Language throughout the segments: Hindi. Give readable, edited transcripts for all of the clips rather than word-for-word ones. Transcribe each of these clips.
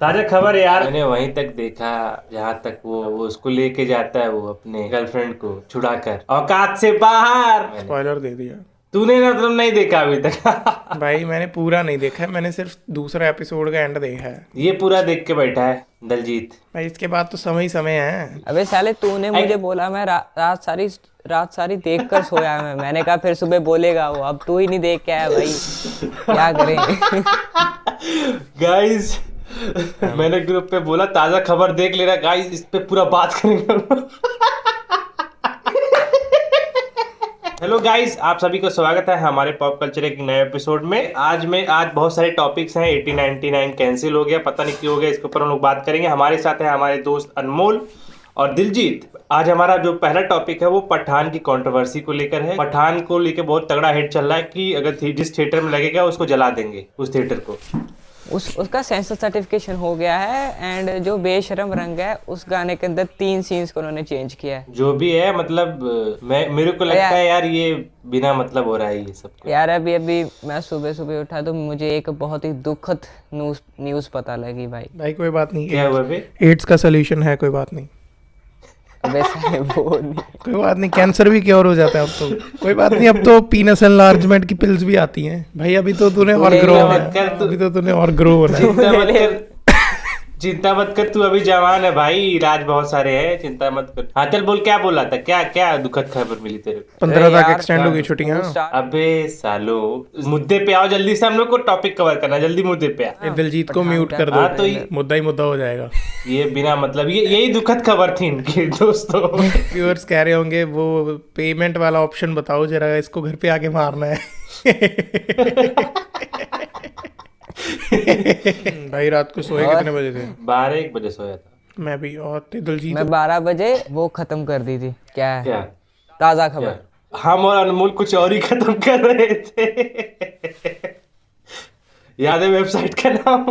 ताजा खबर यार, मैंने वहीं तक देखा जहाँ तक वो उसको लेके जाता है, वो अपने गर्लफ्रेंड को छुड़ाकर औकात से बाहर। स्पॉइलर दे दिया तूने मतलब नहीं देखा अभी तक? भाई। मैंने पूरा नहीं देखा है, मैंने सिर्फ दूसरा एपिसोड का एंड देखा है। ये पूरा देख के बैठा है दलजीत। भाई इसके बाद तो समय ही समय है। अबे साले तूने मुझे बोला, मैं रात सारी देख कर सोया। मैंने कहा फिर सुबह बोलेगा वो, अब तू ही नहीं देख के आया भाई, क्या करें। गाइस मैंने ग्रुप पे बोला ताजा खबर देख लेना गाइस, इस पे पूरा बात करेंगे। हेलो गाइस, आप सभी को स्वागत है हमारे पॉप कल्चर एक नए एपिसोड में। आज बहुत सारे टॉपिक्स हैं। 8099 कैंसिल हो गया, पता नहीं क्यों हो गया, इसके ऊपर हम लोग बात करेंगे। हमारे साथ है हमारे दोस्त अनमोल और दिलजीत। आज हमारा जो पहला टॉपिक है वो पठान की कंट्रोवर्सी को लेकर है। पठान को लेकर बहुत तगड़ा हिट चल रहा है कि अगर जिस थिएटर में लगेगा उसको जला देंगे, उस थिएटर को। उसका सेंसर सर्टिफिकेशन हो गया है। एंड जो बेशरम रंग है उस गाने के अंदर 3 सीन्स को उन्होंने चेंज किया है। जो भी है मतलब मेरे को लगता है यार ये बिना मतलब हो रहा है ये सब। यार अभी मैं सुबह उठा तो मुझे एक बहुत ही दुखद न्यूज पता लगी भाई। कोई बात नहीं, क्या हुआ बे? एड्स का सोल्यूशन है, कोई बात नहीं। अबे साले वो नहीं, कोई बात नहीं, कैंसर भी क्योर हो जाता है अब तो। कोई बात नहीं, अब तो पीनस एनलार्जमेंट की पिल्स भी आती हैं भाई। अभी तो तूने और ग्रो होना है, अभी तो तूने और ग्रो होना है। चिंता मत कर, तू अभी जवान है भाई, इलाज बहुत सारे हैं, चिंता मत कर। हाँ चल बोल, क्या बोला था? क्या दुखद खबर मिली तेरे को? 15 तक एक्सटेंड होगी छुट्टियां। अबे सालो, मुद्दे पे आओ जल्दी से, हम लोग को टॉपिक कवर करना, जल्दी मुद्दे पे आ। दिलजीत को म्यूट कर दो, हाँ तो मुद्दा ही मुद्दा हो जाएगा। ये बिना मतलब यही दुखद खबर थी इनकी दोस्तों। व्यूअर्स कह रहे होंगे वो पेमेंट वाला ऑप्शन बताओ जरा, इसको घर पे आके मारना है। भाई रात को सोए कितने बजे थे? 12-1 बजे सोया था मैं भी। और दिलजीत? मैं 12 बजे वो खत्म कर दी थी। क्या ताजा खबर? हम और अनमोल कुछ और ही खत्म कर रहे थे। याद है वेबसाइट का नाम?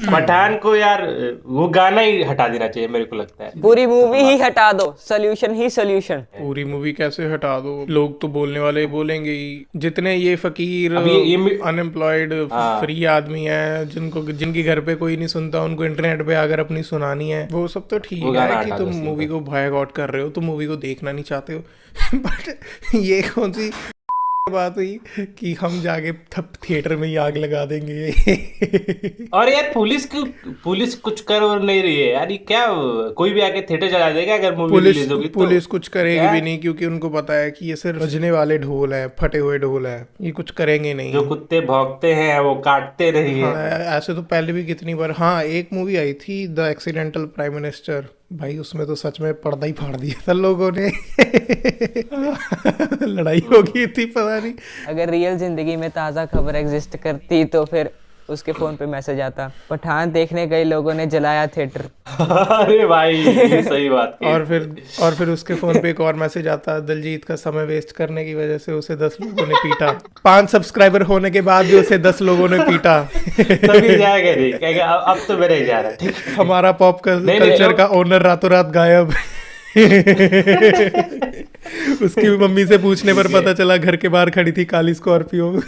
पठान को यार वो गाना ही हटा देना चाहिए मेरे को लगता है। पूरी मूवी ही हटा दो, सोल्यूशन ही सोल्यूशन। पूरी मूवी कैसे हटा दो? लोग तो बोलने वाले बोलेंगे ही। जितने ये फकीर अनएम्प्लॉयड फ्री आदमी हैं, जिनकी घर पे कोई नहीं सुनता, उनको इंटरनेट पे अगर अपनी सुनानी है, वो सब तो ठीक है कि तुम मूवी को बॉयकॉट कर रहे हो, तुम मूवी को देखना नहीं चाहते हो। बट ये कौन सी बात हुई कि हम जाके थिएटर में ही आग लगा देंगे। और यार पुलिस कुछ कर और नहीं रही है यार। ये क्या, कोई भी आके थिएटर चला देगा अगर मूवी रिलीज होगी तो? पुलिस कुछ करेगी भी नहीं, क्योंकि उनको पता है कि ये सिर्फ बजने वाले ढोल है, फटे हुए ढोल है, ये कुछ करेंगे नहीं। जो कुत्ते भौंकते हैं वो काटते नहीं है। ऐसे तो पहले भी कितनी बार। हाँ, एक मूवी आई थी द एक्सीडेंटल प्राइम मिनिस्टर, भाई उसमें तो सच में पर्दा ही फाड़ दिया था लोगों ने। लड़ाई हो गई थी, पता नहीं। अगर रियल जिंदगी में ताज़ा खबर एग्जिस्ट करती तो फिर उसके फोन पे मैसेज आता, पठान देखने गए लोगों ने जलाया थिएटर। अरे भाई ये सही बात की। और फिर उसके फोन पे एक और मैसेज आता, दिलजीत का समय वेस्ट करने की वजह से उसे 10 लोगों ने पीटा। 5 सब्सक्राइबर होने के बाद भी उसे 10 लोगों ने पीटा। तभी जाएगा नहीं, कहेगा अब तो मेरा ही जा रहा है। हमारा पॉप कल्चर का ओनर रातों रात गायब। उसकी मम्मी से पूछने पर पता चला घर के बाहर खड़ी थी काली स्कॉर्पियो।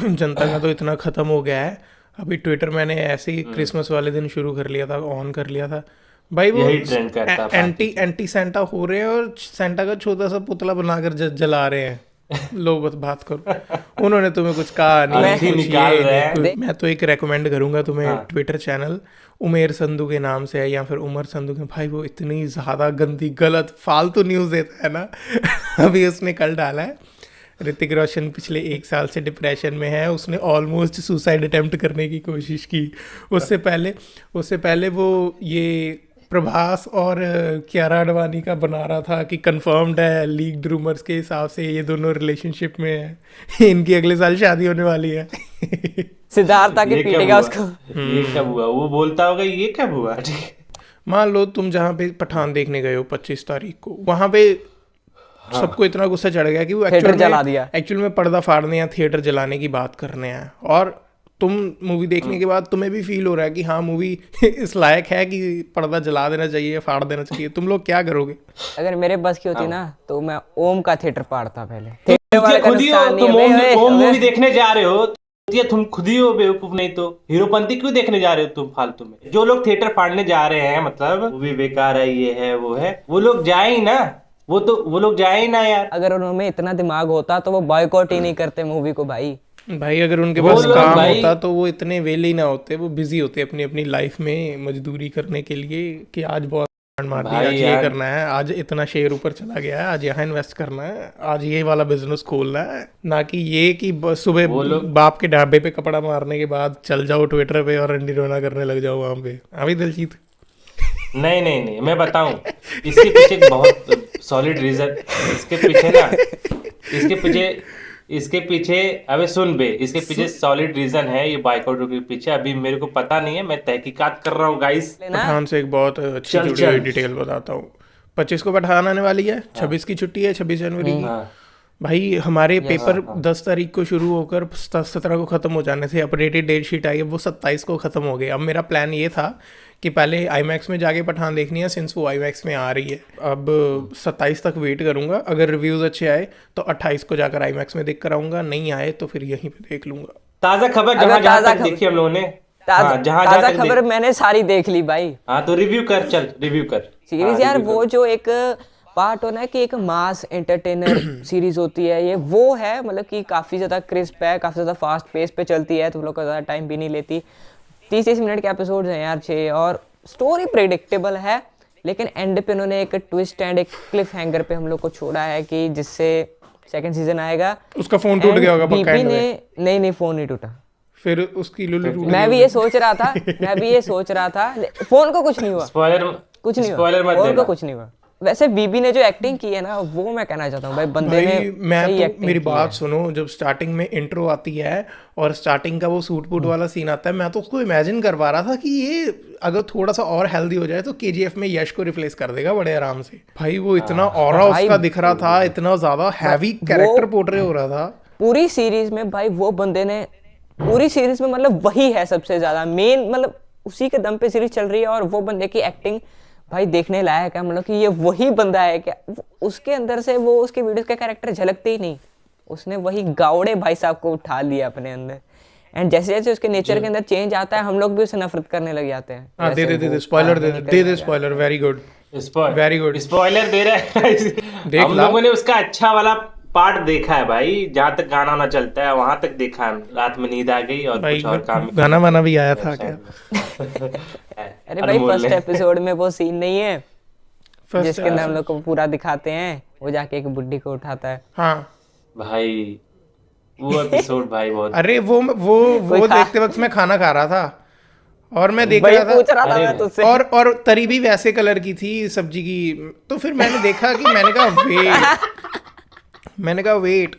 जनता का तो इतना खत्म हो गया है। अभी ट्विटर मैंने ऐसे ही क्रिसमस वाले दिन शुरू कर लिया था, ऑन कर लिया था भाई। वो एंटी सेंटा हो रहे हैं और सेंटा का छोटा सा पुतला बनाकर जला रहे हैं। लो बस बात करो, उन्होंने तुम्हें कुछ कहा नहीं। मैं तो एक रेकमेंड करूंगा तुम्हें, ट्विटर चैनल उमेर संधू के नाम से है या फिर उमर संधू के। भाई वो इतनी ज्यादा गंदी गलत फालतू न्यूज देता है ना। अभी उसने कल डाला है, ऋतिक रोशन पिछले 1 साल से डिप्रेशन में है, उसने ऑलमोस्ट सुसाइड अटेम्प्ट करने की कोशिश की। उससे पहले वो ये प्रभास और कियारा आडवाणी का बना रहा था कि कंफर्म्ड है, लीक्ड रूमर्स के हिसाब से ये दोनों रिलेशनशिप में है, इनकी अगले साल शादी होने वाली है। सिद्धार्थ आके पीटेगा उसको। ये कब हुआ? वो बोलता होगा ये कब हुआ? मान लो तुम जहाँ पे पठान देखने गए हो 25 तारीख को, वहां पे सबको इतना गुस्सा चढ़ गया कि वो एक्चुअल में पर्दा फाड़ने या थिएटर जलाने की बात करने हैं। और तुम मूवी देखने के बाद तुम्हें भी फील हो रहा है कि हाँ मूवी इस लायक है कि पर्दा जला देना चाहिए, फाड़ देना चाहिए। तुम लोग क्या करोगे? अगर मेरे बस की होती ना तो मैं ओम का थिएटर फाड़ता पहले। खुद ही तुम ओम मूवी देखने जा रहे हो ये तुम खुद ही हो बेवकूफ, नहीं तो हीरोपंती क्यों देखने जा रहे हो तुम फालतू में? जो लोग थिएटर फाड़ने जा रहे हैं, मतलब वो भी बेकार है, ये है वो है, वो लोग जाए ही ना, वो लोग जाए ही ना यार। अगर उनमें इतना दिमाग होता तो वो बॉयकॉट ही नहीं करते मूवी को भाई। भाई अगर उनके पास काम होता तो वो इतने वेले ही ना होते, वो बिजी होते अपनी अपनी लाइफ में मजदूरी करने के लिए कि आज बहुत मार दी, आज ये करना है, आज इतना शेयर ऊपर चला गया है, आज यहाँ इन्वेस्ट करना है, आज ये वाला बिजनेस खोलना है, ना कि ये कि सुबह बाप के ढाबे पे कपड़ा मारने के बाद चल जाओ ट्विटर पे और रंडी रोना करने लग जाओ वहां पे। अभी दिलजीत नहीं मैं बताऊं, इसके पीछे बहुत सॉलिड रीजन, इसके पीछे अबे सुन बे, इसके पीछे सॉलिड रीजन है ये बाइकआउट के पीछे। अभी मेरे को पता नहीं है, मैं तहकीकात कर रहा हूँ गाइस। पठान से एक बहुत अच्छी जुड़ी हुई डिटेल बताता हूँ। 25 को पठान आने वाली है, 26 की छुट्टी है, 26 जनवरी की। भाई हमारे पेपर 10 तारीख को शुरू होकर 17 को ख़त्म हो जाने थे। अपडेटेड डेट शीट आई है, वो 27 को ख़त्म हो गई। अब मेरा प्लान ये था कि पहले आईमैक्स में जाके पठान देखनी है, सिंस वो आईमैक्स में आ रही है। अब 27 तक वेट करूंगा, अगर रिव्यूज़ अच्छे आए तो 28 को जाकर आईमैक्स में देख कर आऊँगा, नहीं आए तो फिर यहीं पे देख लूँगा। ताज़ा खबर जहाँ तक देखी हम लोगों ने, ताज़ा खबर मैंने सारी देख ली भाई। हाँ तो रिव्यू कर, चल रिव्यू कर सीरीज यार। वो जो एक पार्ट होना है कि एक मास एंटरटेनर सीरीज होती है ये, वो है मतलब कि काफ़ी ज़्यादा क्रिस्प है, काफ़ी ज़्यादा फास्ट पेस पे चलती है, तुम लोग का ज़्यादा टाइम भी नहीं लेती। 30 मिनट के एपिसोड्स हैं यार 6, और स्टोरी प्रेडिक्टेबल है, लेकिन एंड पे उन्होंने एक ट्विस्ट एंड एक क्लिफ हैंगर पे हम लोग को छोड़ा है कि जिससे सेकंड सीजन आएगा। उसका फोन टूट गया होगा पक्का एंड में। नहीं फोन नहीं टूटा, फिर उसकी लुल्लू टूट गई। मैं भी ये सोच रहा था फोन को कुछ नहीं हुआ, कुछ नहीं हुआ, फोन को कुछ नहीं हुआ। वैसे बीबी ने जो एक्टिंग की है ना, वो मैं कहना चाहता हूँ भाई, बंदे ने सही एक्टिंग मेरी बात सुनो, जब स्टार्टिंग में इंट्रो आती है और स्टार्टिंग का वो सूट बूट वाला सीन आता है, मैं तो उसको इमेजिन कर पा रहा था कि ये अगर थोड़ा सा और हेल्दी हो जाए तो केजीएफ में यश को रिप्लेस कर देगा बड़े आराम से। भाई वो इतना ऑरा उसका दिख रहा था, इतना ज्यादा हैवी कैरेक्टर पोर्ट्रे हो रहा था पूरी सीरीज में। भाई वो बंदे ने पूरी सीरीज में मतलब वही है सबसे ज्यादा मेन, मतलब उसी के दम पे सीरीज चल रही है, और वो बंदे की एक्टिंग भाई देखने लायक है। मतलब कि ये वही बंदा है क्या, उसके अंदर से वो उसके वीडियोस का कैरेक्टर झलकते ही नहीं, उसने वही गावड़े भाई साहब को उठा लिया अपने अंदर। एंड जैसे जैसे उसके नेचर के अंदर चेंज आता है, हम लोग भी उसे नफरत करने लग जाते हैं। हाँ दे स्पॉइलर दे स्पॉइलर। वेरी गुड स्पॉइलर दे रहा है। हम लोगों ने उसका अच्छा वाला पार्ट देखा है भाई, जहाँ तक गाना ना चलता है वहां तक देखा है। रात में नींद आ गई और कुछ और काम, गाना वाना भी आया था क्या? अरे भाई फर्स्ट एपिसोड में वो सीन नहीं है जिसके अंदर हम लोग को पूरा दिखाते हैं, वो जाके एक बुड्ढी को उठाता है। हाँ भाई वो एपिसोड भाई बहुत। अरे वो देखते वक्त मैं खाना खा रहा था और मैं देख रहा था और तरी भी वैसे कलर की थी सब्जी की, तो फिर मैंने देखा कि मैंने कहा वेट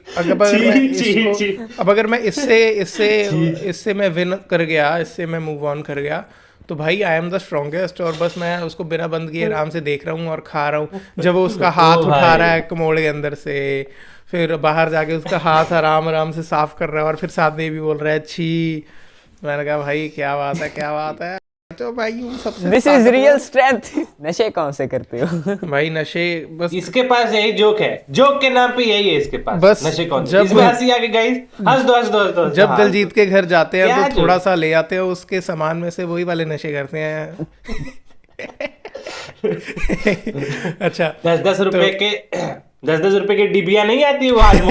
अगर मैं इससे मैं विन कर गया, इससे मैं मूव ऑन कर गया, तो भाई आई एम द स्ट्रॉन्गेस्ट। और बस मैं उसको बिना बंद किए आराम से देख रहा हूँ और खा रहा हूँ। जब वो उसका हाथ उठा रहा है कमोड़ के अंदर से, फिर बाहर जाके उसका हाथ आराम से साफ कर रहा है, और फिर साथ में भी बोल रहा है छी। मैंने कहा भाई क्या बात है तो भाई सबसे दिस इज रियल स्ट्रेंथ। नशे कौन से करते हो भाई? नशे बस इसके पास यही जोक है, जोक के नाम पे यही है इसके पास। बस नशे कौन से? इसमें हंसी आ गई गाइस, हंस दो। जब दिलजीत के घर जाते हैं तो थोड़ा सा ले आते हैं उसके सामान में से, वही वाले नशे करते हैं। अच्छा 10 रुपए के डिबिया नहीं आती वो आज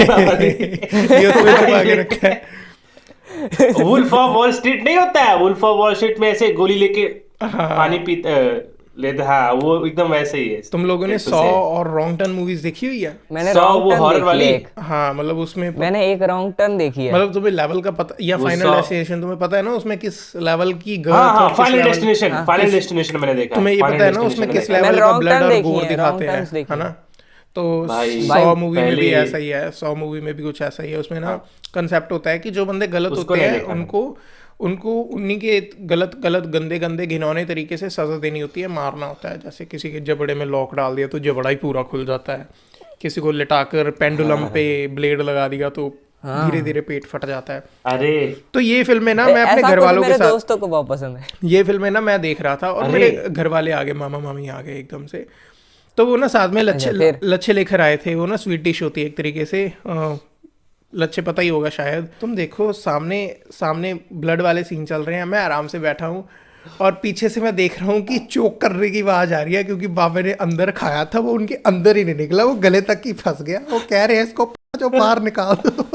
रखा है। वुल्फ ऑफ वॉल स्ट्रीट नहीं होता है, वुल्फ ऑफ वॉल स्ट्रीट में ऐसे गोली लेके पानी पीते लेते, हाँ वो एकदम वैसे ही है। तुम लोगों ने 100 और रॉन्ग टर्न मूवीज देखी हुई है? मैंने रॉन्ग टर्न हॉरर वाली। हाँ मतलब उसमें मैंने एक रॉन्ग टर्न देखी है। मतलब तुम्हें लेवल का पता, या फाइनल डेस्टिनेशन तुम्हें पता है ना उसमें किस लेवल की गर्ल? हाँ फाइनल डेस्टिनेशन मैंने देखा। तुम्हें ये पता है ना उसमें किस लेवल का ब्लड और गोर दिखाते हैं, है ना? तो 100 मूवी में भी ऐसा ही है, 100 मूवी में भी कुछ ऐसा ही है। उसमें ना कंसेप्ट होता है कि जो बंदे गलत होते हैं उनको उन्हीं के गलत गंदे घिनौने तरीके से सजा देनी होती है, मारना होता है। जैसे किसी के जबड़े में लॉक डाल दिया तो जबड़ा ही पूरा खुल जाता है, किसी को लिटाकर पेंडुलम पे ब्लेड लगा दिया तो धीरे धीरे पेट फट जाता है। अरे तो ये फिल्में ना मैं अपने घर वालों के साथ, दोस्तों को बहुत पसंद है ये फिल्में ना मैं देख रहा था, और मेरे घर वाले आ गए, मामा मामी आ गए एकदम से। तो वो ना साथ में लच्छे लेकर आए थे। वो ना स्वीट डिश होती है एक तरीके से, लच्छे पता ही होगा शायद। तुम देखो सामने सामने ब्लड वाले सीन चल रहे हैं, मैं आराम से बैठा हूँ और पीछे से मैं देख रहा हूँ कि चोक करने की आवाज आ रही है, क्योंकि बाबा ने अंदर खाया था, वो उनके अंदर ही नहीं निकला, वो गले तक ही फंस गया। वो कह रहे हैं इसको जो बाहर निकाल दो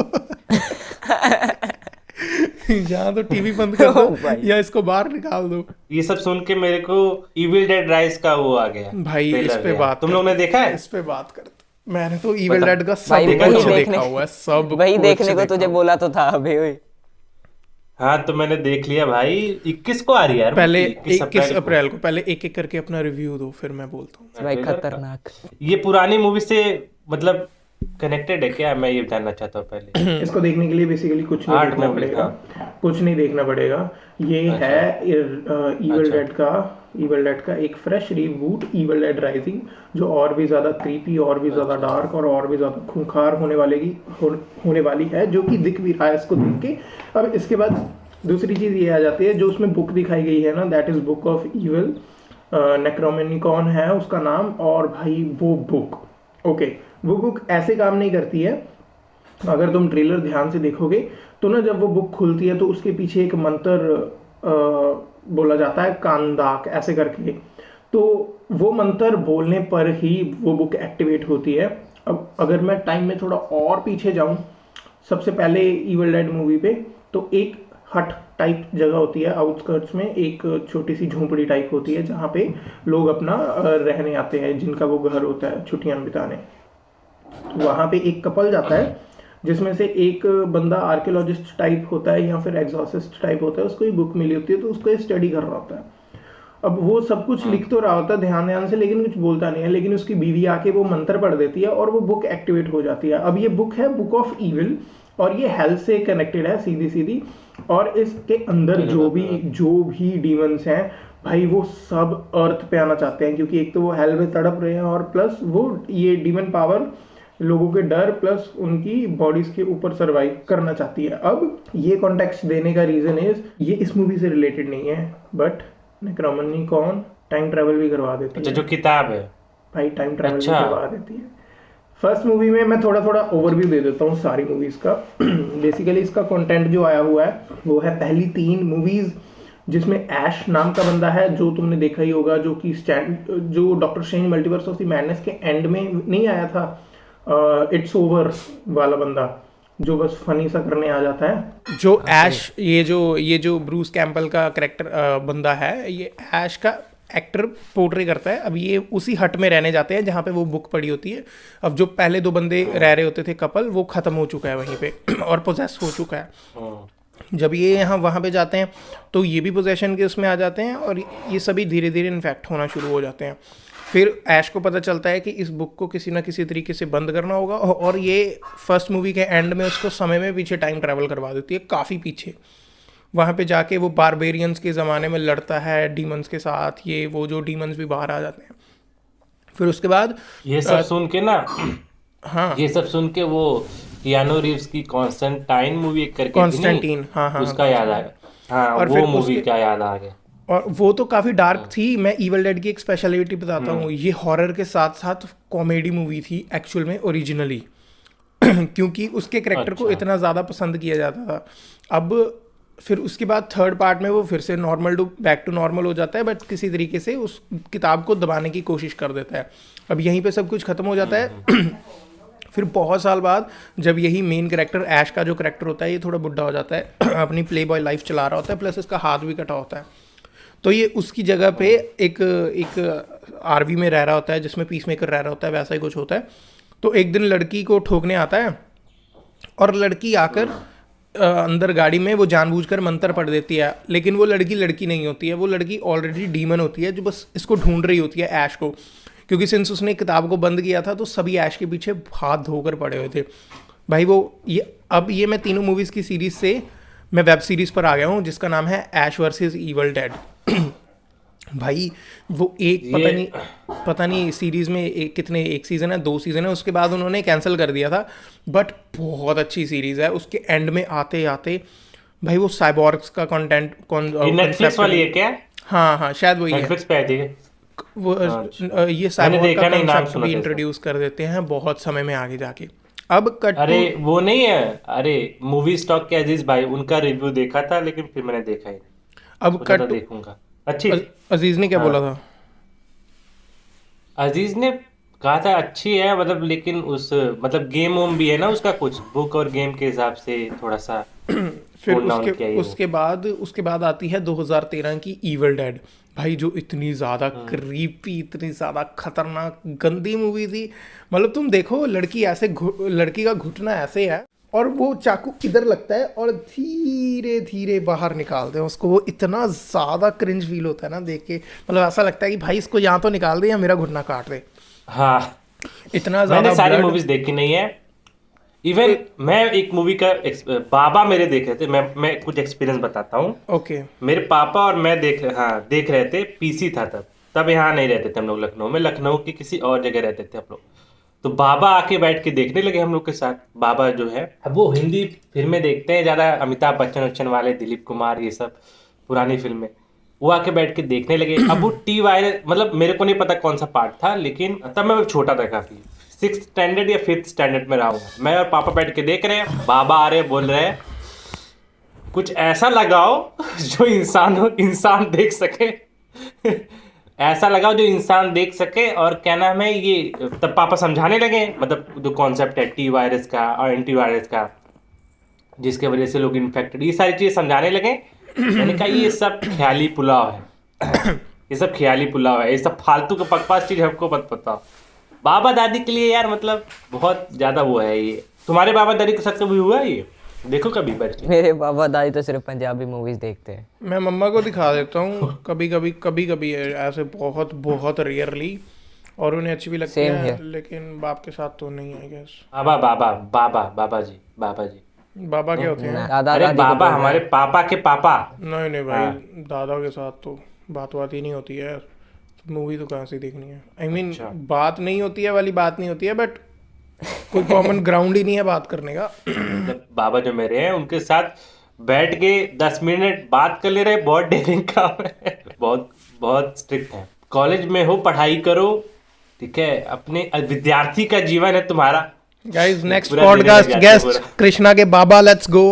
यहाँ तो टीवी बंद कर दो या इसको बाहर निकाल दो। ये सब सुन के मेरे को इविल डेड राइज का वो आ गया भाई इस पे बात तुम लोग ने देखा है? इस पे बात करते। मैंने तो इविल डेड का सब भाई कुछ वही देखा हुआ है, सब वही कुछ देखने को देखा तुझे हुआ है। बोला तो था अभी। ओए हाँ तो मैंने देख लिया भाई। 21 को आ रही है यार, पहले 21 21 को। अप्रैल को। पहले एक एक करके अपना रिव्यू दो, फिर मैं बोलता हूँ। भाई ट्रेलर का। खतरनाक। ये पुरानी मूवी से मतलब कनेक्टेड है क्या? मैं ये जानना चाहता हूँ पहले। इसको देखने के लिए बेसिकली कुछ नहीं 8 देखना मूवी पड़ेगा, कुछ नहीं देखना पड़ेगा। ये है इविल डेड का एक fresh reboot, evil dead rising, जो और भी ज़्यादा क्रीपी, और भी ज़्यादा डार्क और भी ज़्यादा खूंखार होने वाली है, जो कि दिख भी रहा है इसको देख के। अब इसके बाद दूसरी चीज़ ये आ जाती है, जो उसमें बुक दिखाई गई है ना, that is book of evil, Necronomicon है उसका नाम। और भाई वो बुक वो बुक ऐसे काम नहीं करती है। अगर तुम ट्रेलर ध्यान से देखोगे तो ना, जब वो बुक खुलती है तो उसके पीछे एक मंत्र बोला जाता है, कांदाक ऐसे करके। तो वो मंत्र बोलने पर ही वो बुक एक्टिवेट होती है। अब अगर मैं टाइम में थोड़ा और पीछे जाऊं, सबसे पहले इविल डेड मूवी पे, तो एक हट टाइप जगह होती है आउटस्कर्ट्स में, एक छोटी सी झोंपड़ी टाइप होती है जहाँ पे लोग अपना रहने आते हैं, जिनका वो घर होता है छुट्टियां बिताने। वहाँ पे एक कपल जाता है, जिसमें से एक बंदा आर्कियोलॉजिस्ट टाइप होता है या फिर एग्जॉर्सिस्ट टाइप होता है, उसको ये बुक मिली होती है, तो उसको ये स्टडी कर रहा होता है। अब वो सब कुछ लिख तो रहा होता है ध्यान से, लेकिन कुछ बोलता नहीं है। लेकिन उसकी बीवी आके वो मंत्र पढ़ देती है और वो बुक एक्टिवेट हो जाती है। अब ये बुक है बुक ऑफ इविल, और ये हेल से कनेक्टेड है सीधी। और इसके अंदर जो भी डीमंस हैं भाई, वो सब अर्थ पे आना चाहते हैं, क्योंकि एक तो वो हेल में तड़प रहे हैं, और प्लस वो ये डीमन पावर लोगों के डर प्लस उनकी बॉडीज के ऊपर सरवाइव करना चाहती है। अब ये कॉन्टेक्स्ट देने का रीजन इज, ये इस मूवी से रिलेटेड नहीं है, बट नेक्रोमोनिकॉन टाइम ट्रैवल भी करवा देती है। जो किताब है भाई, टाइम ट्रैवल भी करवा देती है। फर्स्ट मूवी में मैं थोड़ा ओवरव्यू दे देता हूँ सारी मूवीज का। बेसिकली इसका कंटेंट जो आया हुआ है वो है पहली 3 मूवीज, जिसमें ऐश नाम का बंदा है, जो तुमने देखा ही होगा, जो doctor strange multiverse of the madness के एंड में नहीं आया था, इट्स ओवर वाला बंदा, जो बस फनी सा करने आ जाता है। जो ऐश, ये जो ब्रूस कैम्पबेल का कैरेक्टर बंदा है, ये ऐश का एक्टर पोर्ट्रे करता है। अब ये उसी हट में रहने जाते हैं जहाँ पे वो बुक पड़ी होती है। अब जो पहले 2 बंदे रह रहे होते थे कपल, वो खत्म हो चुका है वहीं पे और पोजेस हो चुका है। जब ये यहाँ वहाँ पे जाते हैं तो ये भी पोजेशन के उसमें आ जाते हैं, और ये सभी धीरे धीरे इन्फेक्ट होना शुरू हो जाते हैं। फिर ऐश को पता चलता है कि इस बुक को किसी ना किसी तरीके से बंद करना होगा, और ये फर्स्ट मूवी के एंड में उसको समय में पीछे टाइम ट्रैवल करवा देती है, काफ़ी पीछे। वहाँ पे जाके वो बारबेरियंस के ज़माने में लड़ता है डीमंस के साथ, ये वो जो डीमंस भी बाहर आ जाते हैं। फिर उसके बाद ये सब सुन के ना, हाँ, ये सब सुन के वो कियानो रीव्स की कॉन्स्टेंटाइन मूवी एक करके कॉन्स्टेंटाइन, हाँ, उसका याद आ गया। हाँ, और वो फिर मूवी क्या याद आ गया। और वो तो काफ़ी डार्क थी। मैं इविल डेड की एक स्पेशलिटी बताता हूँ, ये हॉरर के साथ साथ कॉमेडी मूवी थी एक्चुअल में ओरिजिनली, क्योंकि उसके कैरेक्टर को इतना ज़्यादा पसंद किया जाता था। अब फिर उसके बाद थर्ड पार्ट में वो फिर से बैक टू नॉर्मल हो जाता है, बट किसी तरीके से उस किताब को दबाने की कोशिश कर देता है। अब यहीं पे सब कुछ ख़त्म हो जाता है। फिर बहुत साल बाद जब यही मेन कैरेक्टर ऐश का जो कैरेक्टर होता है, ये थोड़ा बुढ़ा हो जाता है, अपनी प्ले बॉय लाइफ चला रहा होता है, प्लस इसका हाथ भी कटा होता है। तो ये उसकी जगह पे एक आरवी में रह रहा होता है, जिसमें पीसमेकर रह रहा होता है, वैसा ही कुछ होता है। तो एक दिन लड़की को ठोकने आता है, और लड़की आकर अंदर गाड़ी में वो जानबूझकर मंत्र पढ़ देती है, लेकिन वो लड़की नहीं होती है, वो लड़की ऑलरेडी डीमन होती है, जो बस इसको ढूंढ रही होती है ऐश को, क्योंकि सिंस उसने किताब को बंद किया था तो सभी ऐश के पीछे हाथ धोकर पड़े हुए थे भाई। अब ये मैं तीनों मूवीज़ की सीरीज़ से मैं वेब सीरीज़ पर आ गया हूँ, जिसका नाम है ऐश वर्सेस इविल डेड। भाई वो पता नहीं सीरीज़ में एक सीज़न है, 2 सीज़न है, उसके बाद उन्होंने कैंसिल कर दिया था, बट बहुत अच्छी सीरीज़ है। उसके एंड में आते आते भाई वो साइबॉर्ग्स का कंटेंट नेटफ्लिक्स वाली है क्या? हाँ, शायद वही है, नेटफ्लिक्स पे आई थी वो ये साइबॉर्ग का कंसेप्ट भी इंट्रोड्यूस कर देते हैं बहुत समय में आगे जाके। अब कट अरे वो नहीं है, अरे मूवी स्टॉक के अजीज भाई, उनका रिव्यू देखा था लेकिन फिर मैंने देखा ही नहीं, अब सोचा था कट देखूंगा। अच्छी थी। अजीज ने क्या बोला था? अजीज ने कहा था अच्छी है, मतलब लेकिन उस मतलब गेम वोम भी है ना उसका, कुछ बुक और गेम के हिसाब से थोड़ा सा फिर टोन डाउन किया ही वो। उसके बाद आती है 2013 की इविल डेड। भाई जो इतनी ज़्यादा क्रीपी, इतनी ज़्यादा खतरनाक गंदी मूवी थी। मतलब तुम देखो, लड़की का घुटना ऐसे है और वो चाकू इधर लगता है और धीरे धीरे बाहर निकालते हैं उसको। वो इतना ज़्यादा क्रिंज फील होता है ना देख के, मतलब ऐसा लगता है कि भाई इसको यहाँ तो निकाल दे या मेरा घुटना काट दे। हाँ, इतना ज़्यादा मैंने सारी blood- मूवीज देखी नहीं है। इवन मैं एक मूवी का बाबा मेरे देख रहे थे, मैं कुछ एक्सपीरियंस बताता हूँ। ओके। मेरे पापा और मैं देख रहे थे। पीसी था तब यहाँ नहीं रहते थे हम लोग लखनऊ में, लखनऊ की किसी और जगह रहते थे हम लोग। तो बाबा आके बैठ के देखने लगे हम लोग के साथ। बाबा जो है, अब वो हिंदी फिल्में देखते हैं ज़्यादा, अमिताभ बच्चन वाले, दिलीप कुमार, ये सब पुरानी फिल्में। वो आके बैठ के देखने लगे। अब वो टी वायरस, मतलब मेरे को नहीं पता कौन सा पार्ट था, लेकिन तब मैं छोटा था काफ़ी, 6th स्टैंडर्ड या 5th स्टैंडर्ड में रहा हूँ। मैं और पापा बैठ के देख रहे हैं, बाबा आ रहे बोल रहे हैं कुछ ऐसा लगाओ जो इंसान देख सके ऐसा लगाओ जो इंसान देख सके। और क्या नाम है ये, तब पापा समझाने लगे, मतलब जो कॉन्सेप्ट है टी वायरस का और एंटी वायरस का, जिसके वजह से लोग इन्फेक्टेड, ये सारी चीज़ें समझाने लगे। मैंने कहा ये सब ख्याली पुलाव है ये सब ख्याली पुलाव है, ये सब फालतू का बकवास चीज़ हमको मत पता। बाबा दादी के लिए यार मतलब बहुत ज़्यादा वो है ये। तुम्हारे बाबा दादी के साथ कभी हुआ है ये? देखो कभी बैठ के। मेरे बाबा दादी तो सिर्फ पंजाबी मूवीज देखते हैं। मैं मम्मा को दिखा देता हूँ कभी कभी ऐसे बहुत बहुत रेयरली, और उन्हें अच्छी भी लगती Same है, here. लेकिन बाप के साथ तो नहीं है गैस। बाबा जी। बाबा क्या होते हैं? दादा अरे दादी को बाबा, बोल रहे हमारे पापा के पापा। नहीं भाई, दादा के साथ तो बात ही नहीं होती है। मूवी तो कहाँ से देखनी है? आई मीन बात नहीं होती है वाली बात नहीं होती है, बट कोई कॉमन ग्राउंड ही नहीं है बात करने का। मतलब बाबा जो मेरे हैं उनके साथ बैठ के 10 मिनट बात कर ले रहे, बहुत डेयरिंग काम है बहुत बहुत स्ट्रिक्ट है। कॉलेज में हो, पढ़ाई करो, ठीक है, अपने विद्यार्थी का जीवन है तुम्हारा। गाइस नेक्स्ट पूरा पॉडकास्ट देने लग जाते गेस्ट कृष्णा के बाबा, लेट्स गो।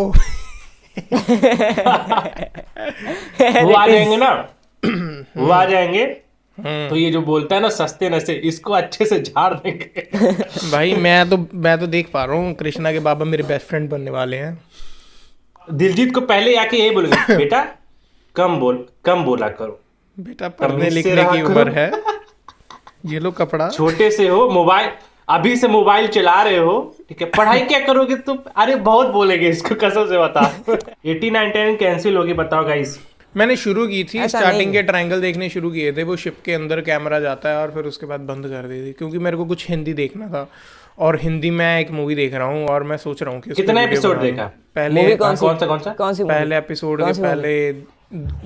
वो आ जाएंगे ना, वो आ जाएंगे तो ये जो बोलता है ना सस्ते नशे, इसको अच्छे से झाड़ देंगे भाई मैं तो देख पा रहा हूँ, कृष्णा के बाबा मेरे बेस्ट फ्रेंड बनने वाले हैं। दिलजीत को पहले आके यही बोलेंगे, बेटा कम बोला करो, बेटा पढ़ने तमीज से लिखने रहा की करो। उम्र है, ये लो कपड़ा। छोटे से हो, मोबाइल अभी से मोबाइल चला रहे हो, ठीक है, पढ़ाई क्या करोगे तुम? अरे बहुत बोलेंगे इसको, कसम से बता 89 कैंसिल होगी, बताओ गाइस। मैंने शुरू की थी, ऐसा स्टार्टिंग नहीं। के ट्रायंगल देखने शुरू किए थे, वो शिप के अंदर कैमरा जाता है और फिर उसके बाद बंद कर दी थी, क्योंकि मेरे को कुछ हिंदी देखना था। और हिंदी में एक मूवी देख रहा हूँ और मैं सोच रहा हूँ कि उसकी कितना वीडियो एपिसोड बना लूं। देखा? पहले मूवी कौन सी कौन सा? पहले एपिसोड कौन के सी movie? पहले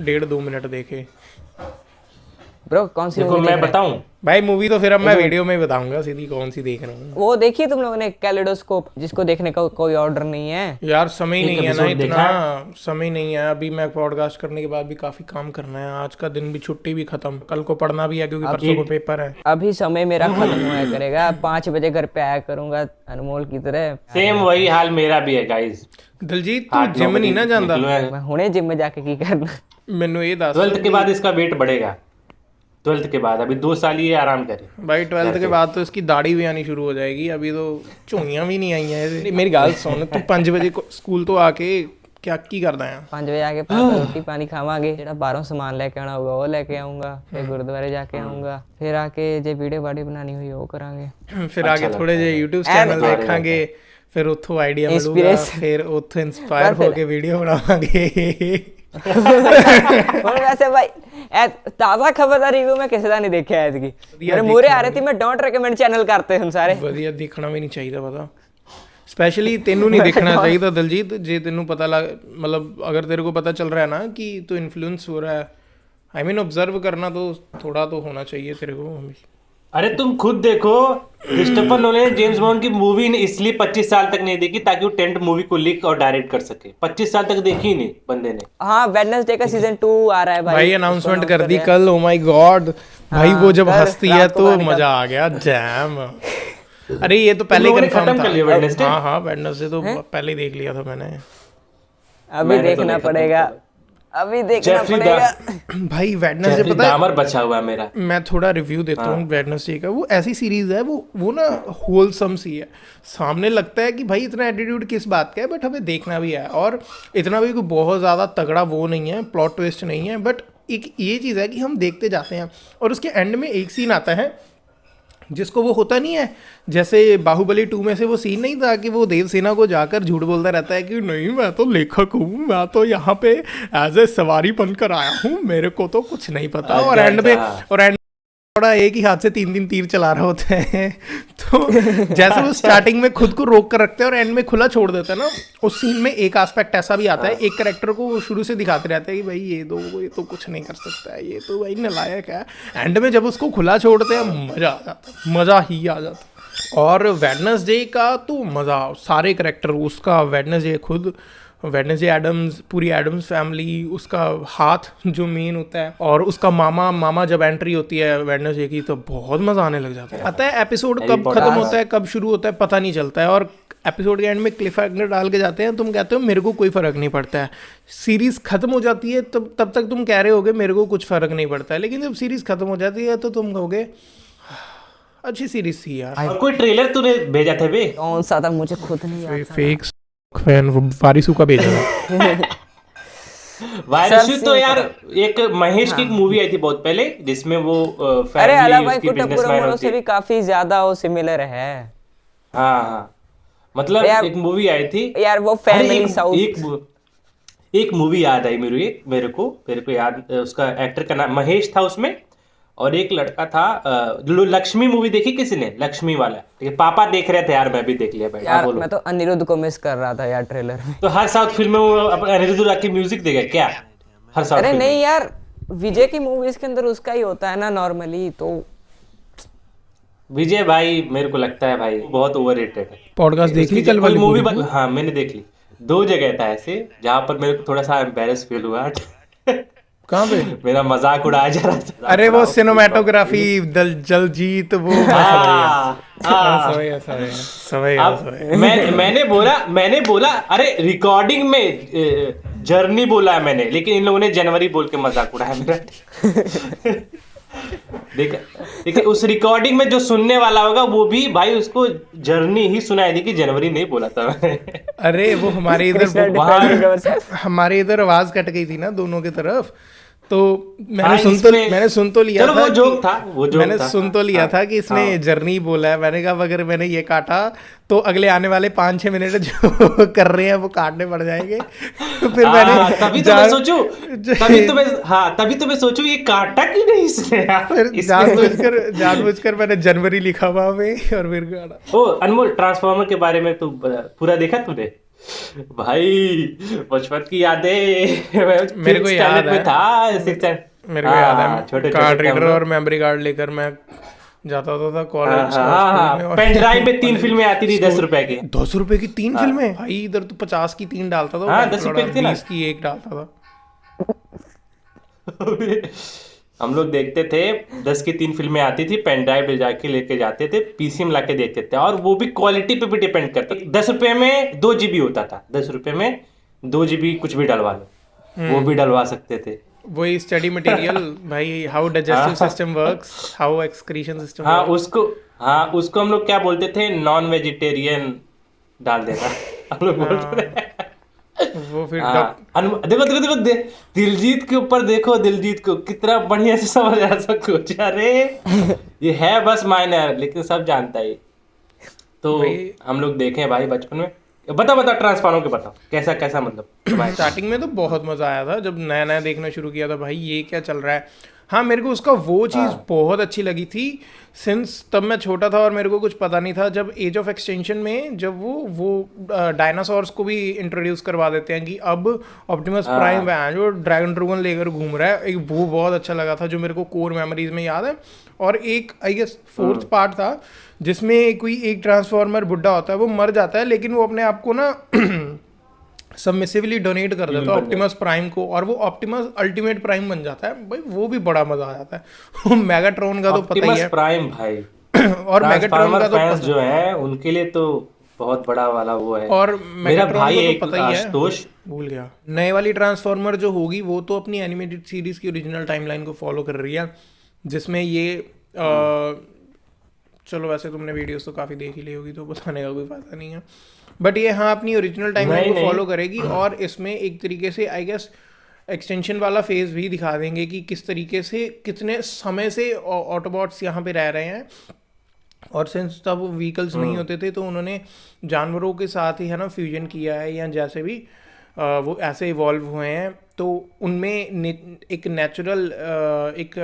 1.5-2 मिनट देखे। ब्रो कौन सी देखो movie मैं देख रहे बताऊं, भाई मूवी तो फिर अब मैं वीडियो में ही बताऊंगा सीधी कौन सी देख रहा हूँ। हैं? वो देखी तुम लोगों ने कैलेडोस्कोप, जिसको देखने का कोई ऑर्डर नहीं है। यार समय एक नहीं है ना, episode देखा इतना समय नहीं है। अभी मैं पॉडकास्ट करने के बाद भी काफी काम करना है, आज का दिन भी छुट्टी भी खत्म, कल को पढ़ना भी है क्योंकि परसों को पेपर है। अभी समय मेरा खत्म हुआ करेगा, 5 बजे घर पे आया करूंगा अनमोल की तरह। सेम वही हाल मेरा भी है गाइस। दलजीत तू जिम नहीं ना ਜਾਂਦਾ? मैं हुणे जिम में जाके की करना। ਮੈਨੂੰ ਇਹ ਦੱਸ 12th के बाद इसका वेट बढ़ेगा, 12th के बाद, अभी 2 साल ये आराम करे। भाई 12th के बाद तो इसकी दाढ़ी भी आनी शुरू हो जाएगी, अभी तो झुंगियां भी नहीं आई हैं। मेरी गल सुन, तू 5 ਵਜੇ ਸਕੂਲ ਤੋਂ ਆ ਕੇ क्या की करदा है? 5 बजे आके पापा रोटी पानी खावांगे, ਜਿਹੜਾ ਬਾਹਰੋਂ ਸਮਾਨ ਲੈ ਕੇ ਆਉਣਾ ਹੋਊਗਾ ਉਹ ਲੈ ਕੇ ਆਉਂਗਾ, ਫਿਰ ਗੁਰਦੁਆਰੇ ਜਾ ਕੇ ਆਉਂਗਾ, ਫਿਰ ਆ ਕੇ ਜੇ ਵੀਡੀਓ ਬਾਡੀ ਬਣਾਣੀ ਹੋਈ ਉਹ ਕਰਾਂਗੇ। ਫਿਰ ਆਗੇ ਥੋੜੇ ਜਿਹੇ YouTube ਚੈਨਲ ਦੇਖਾਂਗੇ, ਫਿਰ ਉੱਥੋਂ ਆਈਡੀਆ ਮਿਲੂਗਾ, ਫਿਰ ਉੱਥੋਂ ਇਨਸਪਾਇਰ ਹੋ ਕੇ ਵੀਡੀਓ ਬਣਾਵਾਂਗੇ। ਹੁਣ ਵੈਸੇ ਭਾਈ ਇਹ ਤਾਜ਼ਾ ਖਬਰ ਦਾ ਰਿਵਿਊ ਮੈਂ ਕਿਸੇ ਦਾ ਨਹੀਂ ਦੇਖਿਆ ਐਤਕੀ, ਮੇਰੇ ਮੂਹਰੇ ਆ ਰਹੇ ਸੀ, ਮੈਂ ਡੋਂਟ ਰეკਮੈਂਡ ਚੈਨਲ ਕਰਤੇ ਹੁਣ ਸਾਰੇ। ਵਧੀਆ ਦੇਖਣਾ ਵੀ ਨਹੀਂ ਚਾਹੀਦਾ ਪਤਾ, स्पेशली तेनू नहीं देखना चाहिए दलजीत। जे तेनू पता लग, मतलब अगर तेरे को पता चल रहा है ना कि तो इन्फ्लुएंस हो रहा है, आई मीन ऑब्जर्व करना तो थोड़ा तो होना चाहिए तेरे को। अरे तुम खुद देखो, क्रिस्टोफर नोलन ने जेम्स बॉन्ड की मूवी ने इसलिए 25 साल तक नहीं देखी ताकि वो 10th मूवी को लीक और डायरेक्ट कर सके। 25 साल तक देखी ही नहीं बंदे ने। हाँ वेडनेसडे का सीजन 2 आ रहा है भाई अनाउंसमेंट कर दी कल, ओ माय गॉड भाई, वो जब हंसती है तो मजा आ गया, जैम। अरे ये तो पहले लोगों ने कंफर्म खत्म था। कर लिया वेडनेसडे? हाँ हाँ, वेडनेसडे तो पहले ही देख लिया था मैंने। अभी मैंने तो देखना नहीं खत्म पड़ेगा, करा। अभी देखना जेफरी पड़ेगा। भाई वेडनेसडे जेफरी पता है, डामर बचा हुआ है मेरा। मैं थोड़ा रिव्यू देता हूँ वेडनेसडे का। वो ऐसी सीरीज है, वो ना होलसम सी है। सामने लगता है कि भाई इतना एटीट्यूड किस बात का है, बट हमें देखना भी है। और इतना भी कोई बहुत ज़्यादा तगड़ा वो नहीं है, प्लॉट ट्विस्ट नहीं है, बट एक ये चीज़ है कि हम देखते जाते हैं। और उसके एंड में एक सीन आता है जिसको वो होता नहीं है, जैसे बाहुबली 2 में से वो सीन नहीं था कि वो देवसेना को जाकर झूठ बोलता रहता है कि नहीं मैं तो लेखक हूँ, मैं तो यहाँ पे एज ए सवारी बनकर आया हूँ, मेरे को तो कुछ नहीं पता। और एंड में थोड़ा एक ही हाथ से 3 तीर चला रहा होता है। तो जैसे वो स्टार्टिंग में खुद को रोक कर रखते हैं और एंड में खुला छोड़ देता है ना, उस सीन में एक एस्पेक्ट ऐसा भी आता है, एक कैरेक्टर को वो शुरू से दिखाते रहते हैं कि भाई ये तो कुछ नहीं कर सकता है, ये तो भाई नालायक है। एंड में जब उसको खुला छोड़ते हैं मज़ा आ जाता है, मज़ा ही आ जाता है। और वेडनेसडे का तो मज़ा, सारे कैरेक्टर, उसका वेडनेसडे खुद, वेडनेसडे एडम्स, पूरी एडम्स फैमिली, उसका हाथ जो मेन होता है, और उसका मामा जब एंट्री होती है वेडनेसडे की तो बहुत मज़ा आने लग जाता है। पता है एपिसोड कब खत्म होता है, कब शुरू होता है, पता नहीं चलता है। और एपिसोड के एंड में क्लिफ हैंगर डाल के जाते हैं, तुम कहते हो मेरे को कोई फ़र्क नहीं पड़ता है। सीरीज़ खत्म हो जाती है तब तक तुम कह रहे होगे मेरे को कुछ फ़र्क नहीं पड़ता है, लेकिन जब सीरीज़ खत्म हो जाती है तो तुम कहोगे अच्छी सीरीज़ थी यार। और कोई ट्रेलर तूने भेजा था बे? कौन सा था मुझे खुद नहीं याद था। फेक फैन वारिसू का भेजा था। वारिसू तो यार एक महेश की एक मूवी आई थी बहुत पहले, जिसमें वो अरे अला भाई उसकी कुट्टापुरम बिजनेसमैन वालों होती से है। भी काफी ज्यादा वो सिमिलर है हाँ, मतलब यार। एक मूवी आई थी यार वो अरे फैमिली साउथ। एक मूवी याद आई मेरे को याद, उसका एक्टर का नाम महेश था उसमें, और एक लड़का था लक्ष्मी मूवी देखी किसी ने? लक्ष्मी वाला, ठीक है, पापा देख रहे थे यार, मैं भी देख लिया भाई। यार बोलो। मैं तो अनिरुद्ध को मिस कर रहा था यार ट्रेलर में। तो हर साउथ फिल्म में वो अपने अनिरुद्ध की म्यूजिक देगा क्या? हर साउथ अरे फिल्म नहीं में? यार, विजय की मूवीज के अंदर उसका ही होता है ना नॉर्मली। तो विजय भाई मेरे को लगता है भाई बहुत ओवररेटेड है। पॉडकास्ट देख ली कल वाली मूवी? पूरी? हाँ मैंने देख ली। 2 जगह था ऐसे जहाँ पर मेरे को थोड़ा सा एम्बेरस फील हुआ। कहाँ पे? मेरा मजाक उड़ाया जा रहा था। अरे वो सिनेमेटोग्राफी जलजीत वो मैंने बोला अरे रिकॉर्डिंग में जर्नी बोला है मैंने, लेकिन इन लोगों ने जनवरी बोल के मजाक उड़ाया मेरा। देखिए उस रिकॉर्डिंग में जो सुनने वाला होगा वो भी भाई उसको जर्नी ही सुनाई दी कि जनवरी नहीं बोला था मैंने। अरे वो हमारे इधर आवाज कट गई थी ना दोनों की तरफ, तो मैंने सुन तो लिया था। वो जोक था, मैंने सुन तो लिया था कि इसने जर्नी बोला है। मैंने कहा अगर मैंने ये काटा तो अगले आने वाले 5-6 मिनट जो कर रहे हैं वो काटने पड़ जाएंगे। तो फिर मैंने तभी तो मैं सोचूं ये काटा क्यों नहीं इसने यार? फिर जानबूझकर मैंने जनवरी लिखा वहां पे और फिर काटा। ओ अनमोल, ट्रांसफॉर्मर के बारे में तू पूरा देखा तूने? भाई बचपन की यादें मेरे को याद है, मेरे को याद है छोटे कार्ड रीडर और मेमोरी कार्ड लेकर मैं जाता होता था कॉलेज। पेन ड्राइव में 3 फिल्में आती थी 10 रुपए की। 10 रुपए की 3 फिल्में? भाई इधर तो 50 की 3 डालता था। 10 रुपए की 20 की 1 डालता था। हम लोग देखते थे 10 की 3 फिल्में आती थी, पेन ड्राइव ले जाके लेके जाते थे, पीसी में लाके देखते थे, और वो भी क्वालिटी पे भी डिपेंड करता। 10 रुपए में 2 GB होता था, 10 रुपए में 2 GB कुछ भी डलवा लो, वो भी डलवा सकते थे। वही स्टडी मटेरियल भाई, how digestive system works, how excretion system. उसको हम लोग क्या बोलते थे? नॉन वेजिटेरियन डाल देना हम लोग बोलते थे। वो फिर देखो दिलजीत के ऊपर देखो, दिलजीत को कितना बढ़िया से समझ आ सब कुछ। अरे ये है बस माइनर, लेकिन सब जानता है। तो हम लोग देखे भाई बचपन में। बता ट्रांसफॉर्मर के बताओ कैसा मतलब। स्टार्टिंग में तो बहुत मजा आया था जब नया देखना शुरू किया था, भाई ये क्या चल रहा है। हाँ मेरे को उसका वो चीज़ बहुत अच्छी लगी थी, सिंस तब मैं छोटा था और मेरे को कुछ पता नहीं था। जब एज ऑफ एक्सटेंशन में जब वो डायनासोर्स को भी इंट्रोड्यूस करवा देते हैं कि अब ऑप्टिमस प्राइम है जो ड्रैगन लेकर घूम रहा है, एक वो बहुत अच्छा लगा था जो मेरे को कोर मेमोरीज में याद है। और एक आई गेस 4th पार्ट था जिसमें कोई एक ट्रांसफॉर्मर बुढ़ा होता है, वो मर जाता है लेकिन वो अपने आप को ना सबमिसिवली डोनेट कर देता है ऑप्टिमस प्राइम को, और वो ऑप्टिमस अल्टीमेट प्राइम बन जाता है। भाई वो भी बड़ा मजा आ जाता है। मेगाट्रॉन का तो पता ही है प्राइम भाई और मेगाट्रॉन का तो फैंस जो है उनके लिए तो बहुत बड़ा वाला वो है। और मेरा मेगाट्रॉन भाई को तो एक पता ही है, आशुतोष, भूल गया। नए वाली ट्रांसफॉर्मर जो होगी वो तो अपनी एनिमेटेड सीरीज की ओरिजिनल टाइमलाइन को फॉलो कर रही है, जिसमें ये चलो वैसे तुमने वीडियोस तो काफ़ी देख ही ली होगी तो बताने का कोई फायदा नहीं है, बट ये हाँ अपनी ओरिजिनल टाइमलाइन को फॉलो करेगी। और इसमें एक तरीके से आई गेस एक्सटेंशन वाला फेज भी दिखा देंगे कि किस तरीके से कितने समय से ऑटोबॉट्स यहाँ पे रह रहे हैं। और सिंस तब व्हीकल्स नहीं होते थे तो उन्होंने जानवरों के साथ ही है ना फ्यूजन किया है, या जैसे भी वो ऐसे इवॉल्व हुए हैं, तो उनमें एक नेचुरल एक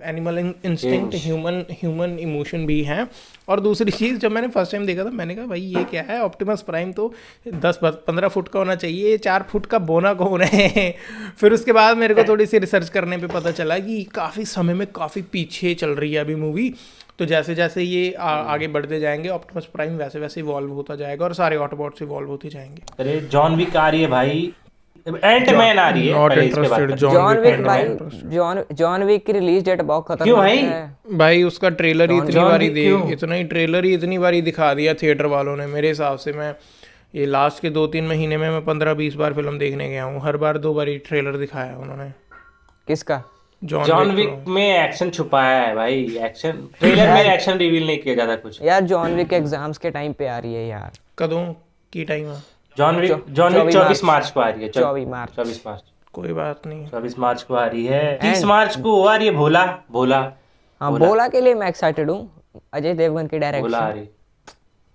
एनिमल इंस्टिंक्ट ह्यूमन इमोशन भी है। और दूसरी चीज़ जब मैंने फर्स्ट टाइम देखा था मैंने कहा भाई ये क्या है, ऑप्टिमस प्राइम तो 10-15 फुट का होना चाहिए, ये 4 फुट का बोना कौन है। फिर उसके बाद मेरे को थोड़ी सी रिसर्च करने पे पता चला कि काफ़ी समय में काफ़ी पीछे चल रही है अभी मूवी। तो जैसे जैसे ये आगे बढ़ते जाएंगे ऑप्टिमस प्राइम वैसे वैसे इवॉल्व होता जाएगा और सारे ऑटोबॉट्स इवॉल्व होते जाएंगे। अरे जॉन विक आ रही है भाई, एंटमैन आ रही है, नॉट पहले इसके बाद इंटरेस्टेड जॉन विक भाई, Ant-Man। जॉन विक की रिलीज डेट बहुत खतरनाक क्यों भाई? है भाई उसका ट्रेलर ही इतनी बारी क्यों? इतनी बारी दिखा दिया थिएटर वालों ने। मेरे हिसाब से मैं ये लास्ट के 2-3 महीने में मैं 15-20 बार फिल्म देखने गया हूँ, हर बार 2 बारी ट्रेलर दिखाया उन्होंने। किसका? जॉन विक में एक्शन छुपाया है भाई, एक्शन ट्रेलर में एक्शन रिवील नहीं किया जाता कुछ। यार जॉन विक एग्जाम्स के टाइम पे आ रही है यार। कदों की टाइम है? जॉन विक 24 मार्च को आ रही है। 24 मार्च। 24 मार्च, कोई बात नहीं। 24 मार्च को आ रही है। 30 मार्च को वो आ रही है भोला। हाँ भोला के लिए मैं एक्साइटेड हूँ, अजय देवगन की भोला आ डायरेक्शन रही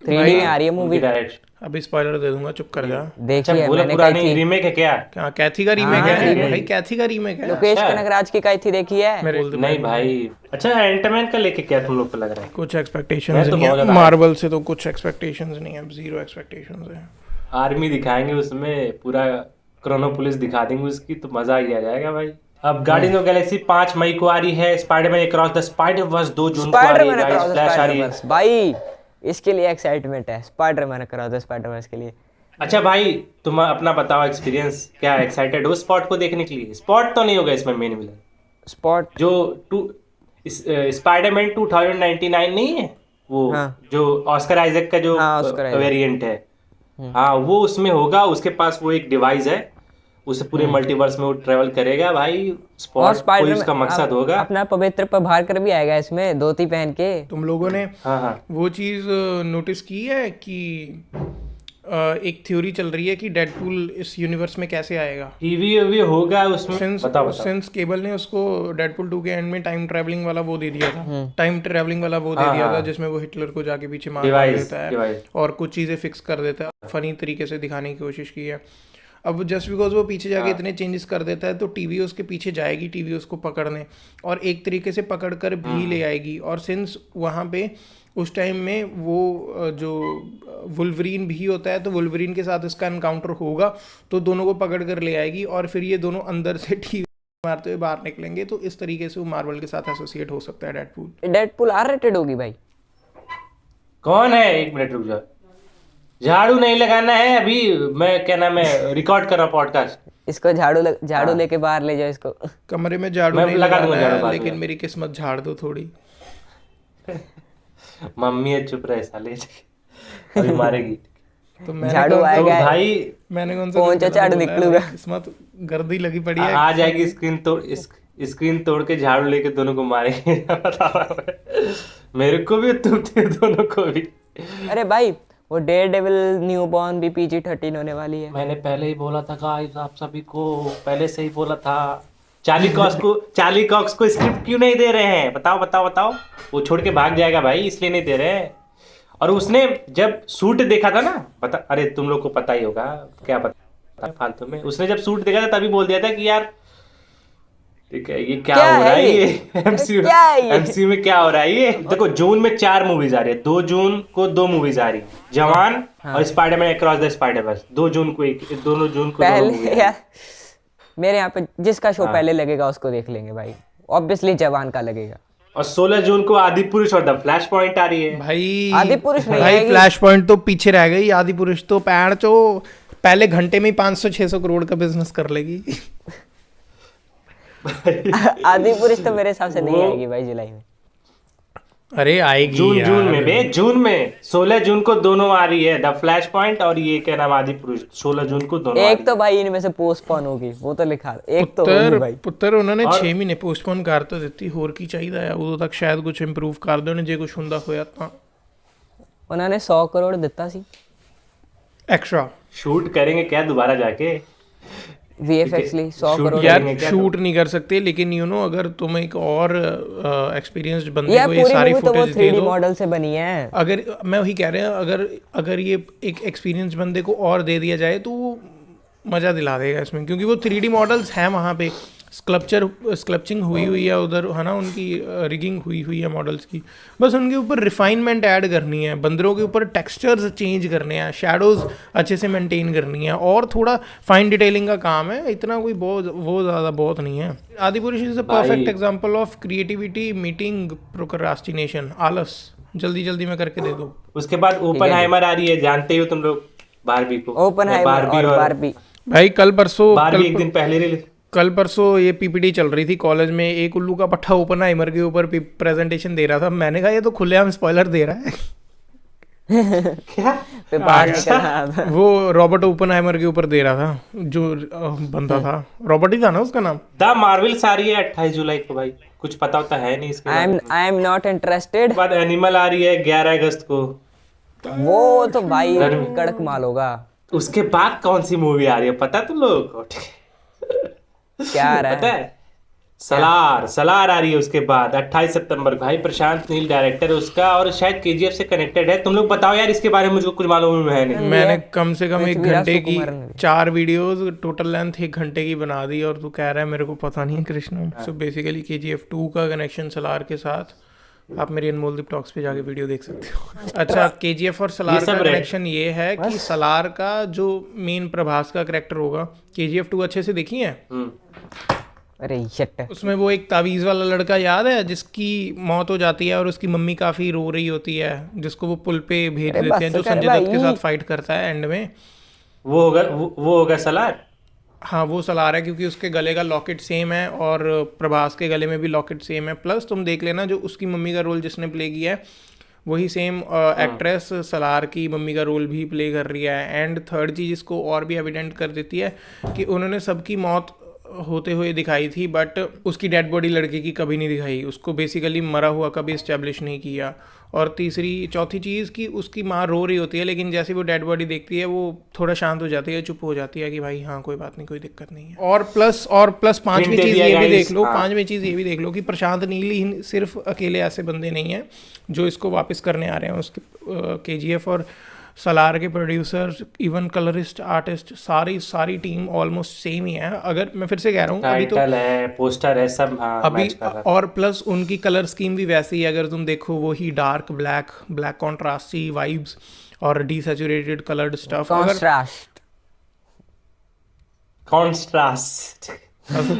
3D में आ रही है मूवी। डायरेक्ट। अभी स्पॉइलर दे दूंगा, चुप कर जा। देखिए भोला मैंने पुरानी कही थी, रीमेक है क्या? क्या कैथी का रीमेक है भाई? कैथी का रीमेक है। लोकेश कनगराज की कही थी, देखी है? नहीं भाई। अच्छा एंटमैन का लेके क्या तुम लोग को लग रहा है? कुछ एक्सपेक्टेशंस तो नहीं बहुत है ज्यादा मार्वल से, तो कुछ एक्सपेक्टेशंस नहीं है, अब 0 एक्सपेक्टेशंस है। आर्मी दिखाएंगे उसमें, पूरा क्रोनोपोलिस दिखा देंगे उसकी, तो मजा ही आ जाएगा भाई। अब गार्डियन ऑफ गैलेक्सी 5 मई को आ रही है। स्पाइडरमैन अक्रॉस द स्पाइडर-वर्स 2 जून को आ रही है गाइस। फ्लैश आ रही है भाई, इसके लिए एक्साइटमेंट है स्पाइडरमैन अक्रॉस द स्पाइडर-वर्स के लिए। अच्छा भाई तुम अपना बताओ एक्सपीरियंस, क्या एक्साइटेड हो स्पॉट को देखने के लिए? स्पॉट तो नहीं होगा इसमें मेन विलन, स्पॉट जो स्पाइडरमैन 2099 नहीं है वो, जो ऑस्कर आइजैक का जो वेरिएंट है, हाँ वो उसमें होगा। उसके पास वो एक डिवाइस है, उसे पूरे मल्टीवर्स में वो ट्रेवल करेगा भाई। स्पॉट कोई उसका मकसद होगा। अपना पवित्र प्रभाकर भी आएगा इसमें, धोती पहन के। तुम लोगों ने हाँ वो चीज नोटिस की है कि एक थ्योरी चल रही है कि डेडपूल इस यूनिवर्स में कैसे आएगा? टीवी होगा उसमें। सिंस केबल ने उसको डेडपूल 2 के एंड में टाइम ट्रैवलिंग वाला वो दे दिया था, टाइम ट्रैवलिंग वाला वो दे दिया था, जिसमें वो हिटलर को जाके पीछे मार देता है और कुछ चीजें फिक्स कर देता है। फनी तरीके से दिखाने की कोशिश की है। अब जस्ट बिकॉज वो पीछे जाके इतने चेंजेस कर देता है तो टीवी उसके पीछे जाएगी, टीवी उसको पकड़ने और एक तरीके से पकड़ कर भी ले आएगी। और सिंस वहाँ पे उस टाइम में वो जो वुल्वरीन भी होता है तो वुल्वरीन के साथ इसका एनकाउंटर होगा, तो दोनों को पकड़ कर ले आएगी और फिर ये दोनों अंदर से टीवी मारते हुए बाहर निकलेंगे। तो इस तरीके से वो मार्वल के साथ एसोसिएट हो सकता है डेडपूल। डेडपूल R-rated होगी भाई। कौन है? 1 मिनट रुक जाओ, झाड़ू नहीं लगाना है अभी, मैं क्या नाम है रिकॉर्ड कर रहा हूँ पॉडकास्ट। इसको झाड़ू लेके बाहर ले जाओ इसको। कमरे में झाड़ू नहीं लगाना है, लेकिन मेरी किस्मत झाड़ दो थोड़ी। मम्मी है चुप रहे साले, अभी मारेगी। तो झाड़ू आएगा भाई, मैंने कौन सा झाड़ू निकलूगा? किस्मत गर्दी लगी पड़ी है। आ जाएगी स्क्रीन तोड़ के झाड़ू लेके दोनों को मारेंगे। मेरे को भी तुम दोनों को भी। अरे भाई वो डेयरडेविल न्यूबॉर्न भी PG-13 होने वाली है। मैंने पहले ही बोला था गाइस, आप सभी को पहले से ही बोला था। चार्ली कॉक्स को स्क्रिप्ट क्यों नहीं दे रहे हैं? बताओ। वो छोड़ के भाग जाएगा भाई, इसलिए नहीं दे रहे हैं। और उसने जब सूट देखा था ना, अरे तुम लोग को पता ही होगा, क्या पता फालतू में। उसने जब सूट देखा था तभी बोल दिया था कि यार ठीक है ये क्या हो रहा है, ये MCU में क्या हो रहा है ये। देखो जून में 4 मूवीज आ रही है, 2 जून को 2 मूवीज आ रही है, जवान और स्पाइडरमैन अक्रॉस द स्पाइडर-वर्स। 2 जून को दोनों जून को पहले यार मेरे यहाँ पे जिसका शो पहले लगेगा उसको देख लेंगे भाई, ऑब्वियसली जवान का लगेगा। और 16 जून को आदि पुरुष और द फ्लैश पॉइंट आ रही है भाई। आदि पुरुष नहीं भाई फ्लैश पॉइंट तो पीछे रह गई, आदि पुरुष तो पैर चो पहले घंटे में 500-600 करोड़ का बिजनेस कर लेगी। आदि पुरुष तो मेरे हिसाब से नहीं आएगी भाई जुलाई में। अरे आएगी जून यार। जून में बे, जून में 16 जून को दोनों आ रही है, द फ्लैश पॉइंट और ये क्या नाम, आदि पुरुष, 16 जून को दोनों एक तो भाई इनमें से पोस्टपोन होगी, वो तो लिखा एक तो होगी भाई। ਪੁੱਤਰ ਉਹਨਾਂ ਨੇ 6 ਮਹੀਨੇ ਪੋਸਟਪੋਨ ਕਰ ਤਾਂ ਦਿੱਤੀ, ਹੋਰ ਕੀ ਚਾਹੀਦਾ ਆ, ਉਦੋਂ ਤੱਕ ਸ਼ਾਇਦ ਕੁਝ ਇੰਪਰੂਵ ਕਰ ਦੇਣ ਜੇ ਕੁਝ ਹੁੰਦਾ ਹੋਇਆ ਤਾਂ। ਉਹਨਾਂ ਨੇ 100 ਕਰੋੜ ਦਿੱਤਾ ਸੀ ਐਕਸਟਰਾ शूट करेंगे क्या दोबारा जाके? VFX ਲਈ 100 Shoot करोड़। यार करेंगे क्या शूट नहीं कर सकते, लेकिन यू नो अगर तुम एक और एक्सपीरियंस्ड बंदे यार को ये पूरी सारी मूवी तो वो फुटेज दे 3D दो, मॉडल से बनी है। अगर मैं वही कह रहा हूँ, अगर ये एक एक्सपीरियंस बंदे को और दे दिया जाए तो वो मज़ा दिला देगा इसमें, क्योंकि वो 3D मॉडल्स हैं वहाँ पे, स्कल्पचिंग हुई है उधर, है ना, उनकी रिगिंग हुई है मॉडल्स की, बस उनके ऊपर रिफाइनमेंट ऐड करनी है, बंदरों के ऊपर टेक्सचर्स चेंज करने हैं, शैडोज़ अच्छे से मेंटेन करनी है, और थोड़ा फाइन डिटेलिंग का काम है, इतना कोई वो ज़्यादा बहुत नहीं है। Adipurush is a perfect example of creativity meeting procrastination, आलस, जल्दी जल्दी में करके दे दो। उसके बाद ओपनहाइमर आ रही है, जानते हो तुम लोग बारबी को? ओपनहाइमर और बारबी भाई कल परसों एक दिन पहले रिलीज। कल परसों ये पीपीटी चल रही थी कॉलेज में, एक उल्लू का पट्टा ओपनहाइमर के ऊपर प्रेजेंटेशन दे रहा था, मैंने कहा ये तो खुलेआम स्पॉइलर दे रहा है। क्या? पे बाहर निकल आया था। वो रॉबर्ट ओपनहाइमर के ऊपर दे रहा था, जो बंदा था, रॉबर्ट ही था ना उसका नाम। द मार्वल्स आ रही है 28 जुलाई को भाई, कुछ पता होता है नहीं इसके बारे में। I am not interested. बाद एनिमल आ रही है 11 अगस्त को। वो तो भाई कड़क माल होगा। उसके बाद कौन सी मूवी आ रही है पता तुम लोगों को? क्या आ रहा पता है? है? सलार आ रही है उसके बाद 28 सितंबर को। भाई प्रशांत नील डायरेक्टर है उसका, और शायद केजीएफ से कनेक्टेड है। तुम लोग बताओ यार इसके बारे में, मुझको कुछ मालूम है नहीं। मैंने कम से कम 1 घंटे की सुकुमारन ने। 4 वीडियोस टोटल लेंथ 1 घंटे की बना दी, और तू कह रहा है मेरे को पता नहीं है कृष्ण। सो बेसिकली KGF 2 का कनेक्शन सलार के साथ, आप मेरी अनमोल दीप टॉक्स पे जाके वीडियो देख सकते हो। अच्छा, KGF और सलार का कनेक्शन ये है कि सलार का जो मेन प्रभास का कैरेक्टर होगा, KGF 2 अच्छे से देखी है? अरे शट, उसमें वो एक तावीज़ वाला लड़का याद है जिसकी मौत हो जाती है और उसकी मम्मी काफ़ी रो रही होती है, जिसको वो पुल पे भेज देते हैं, जो संजय दत्त के साथ फाइट करता है एंड में। वो होगा सलार। हाँ वो सलार है, क्योंकि उसके गले का लॉकेट सेम है और प्रभास के गले में भी लॉकेट सेम है। प्लस तुम देख लेना, जो उसकी मम्मी का रोल जिसने प्ले किया है वही सेम एक्ट्रेस सलार की मम्मी का रोल भी प्ले कर रही है। एंड थर्ड चीज़ इसको और भी एविडेंट कर देती है कि उन्होंने सबकी मौत होते हुए दिखाई थी, बट उसकी डेड बॉडी लड़के की कभी नहीं दिखाई, उसको बेसिकली मरा हुआ कभी इस्टेब्लिश नहीं किया। और चौथी चीज़ कि उसकी माँ रो रही होती है, लेकिन जैसे वो डेड बॉडी देखती है वो थोड़ा शांत हो जाती है, चुप हो जाती है कि भाई हाँ कोई बात नहीं, कोई दिक्कत नहीं है। और प्लस पांचवी चीज़ ये भी देख लो, पांचवी चीज़ ये भी देख लो कि प्रशांत नील ही सिर्फ अकेले ऐसे बंदे नहीं हैं जो इसको वापस करने आ रहे हैं। उसके KGF और सलार के प्रोड्यूसर, इवन कलरिस्ट, आर्टिस्ट, सारी टीम ऑलमोस्ट सेम ही है। अगर मैं फिर से कह रहा हूँ, अभी तो है, पोस्टर है, सब अभी, और प्लस उनकी कलर स्कीम भी वैसी है। अगर तुम देखो वही डार्क ब्लैक कॉन्ट्रास्टी वाइब्स और डीसैचुरेटेड कलर्ड स्टफ। कॉन्ट्रास्ट हंस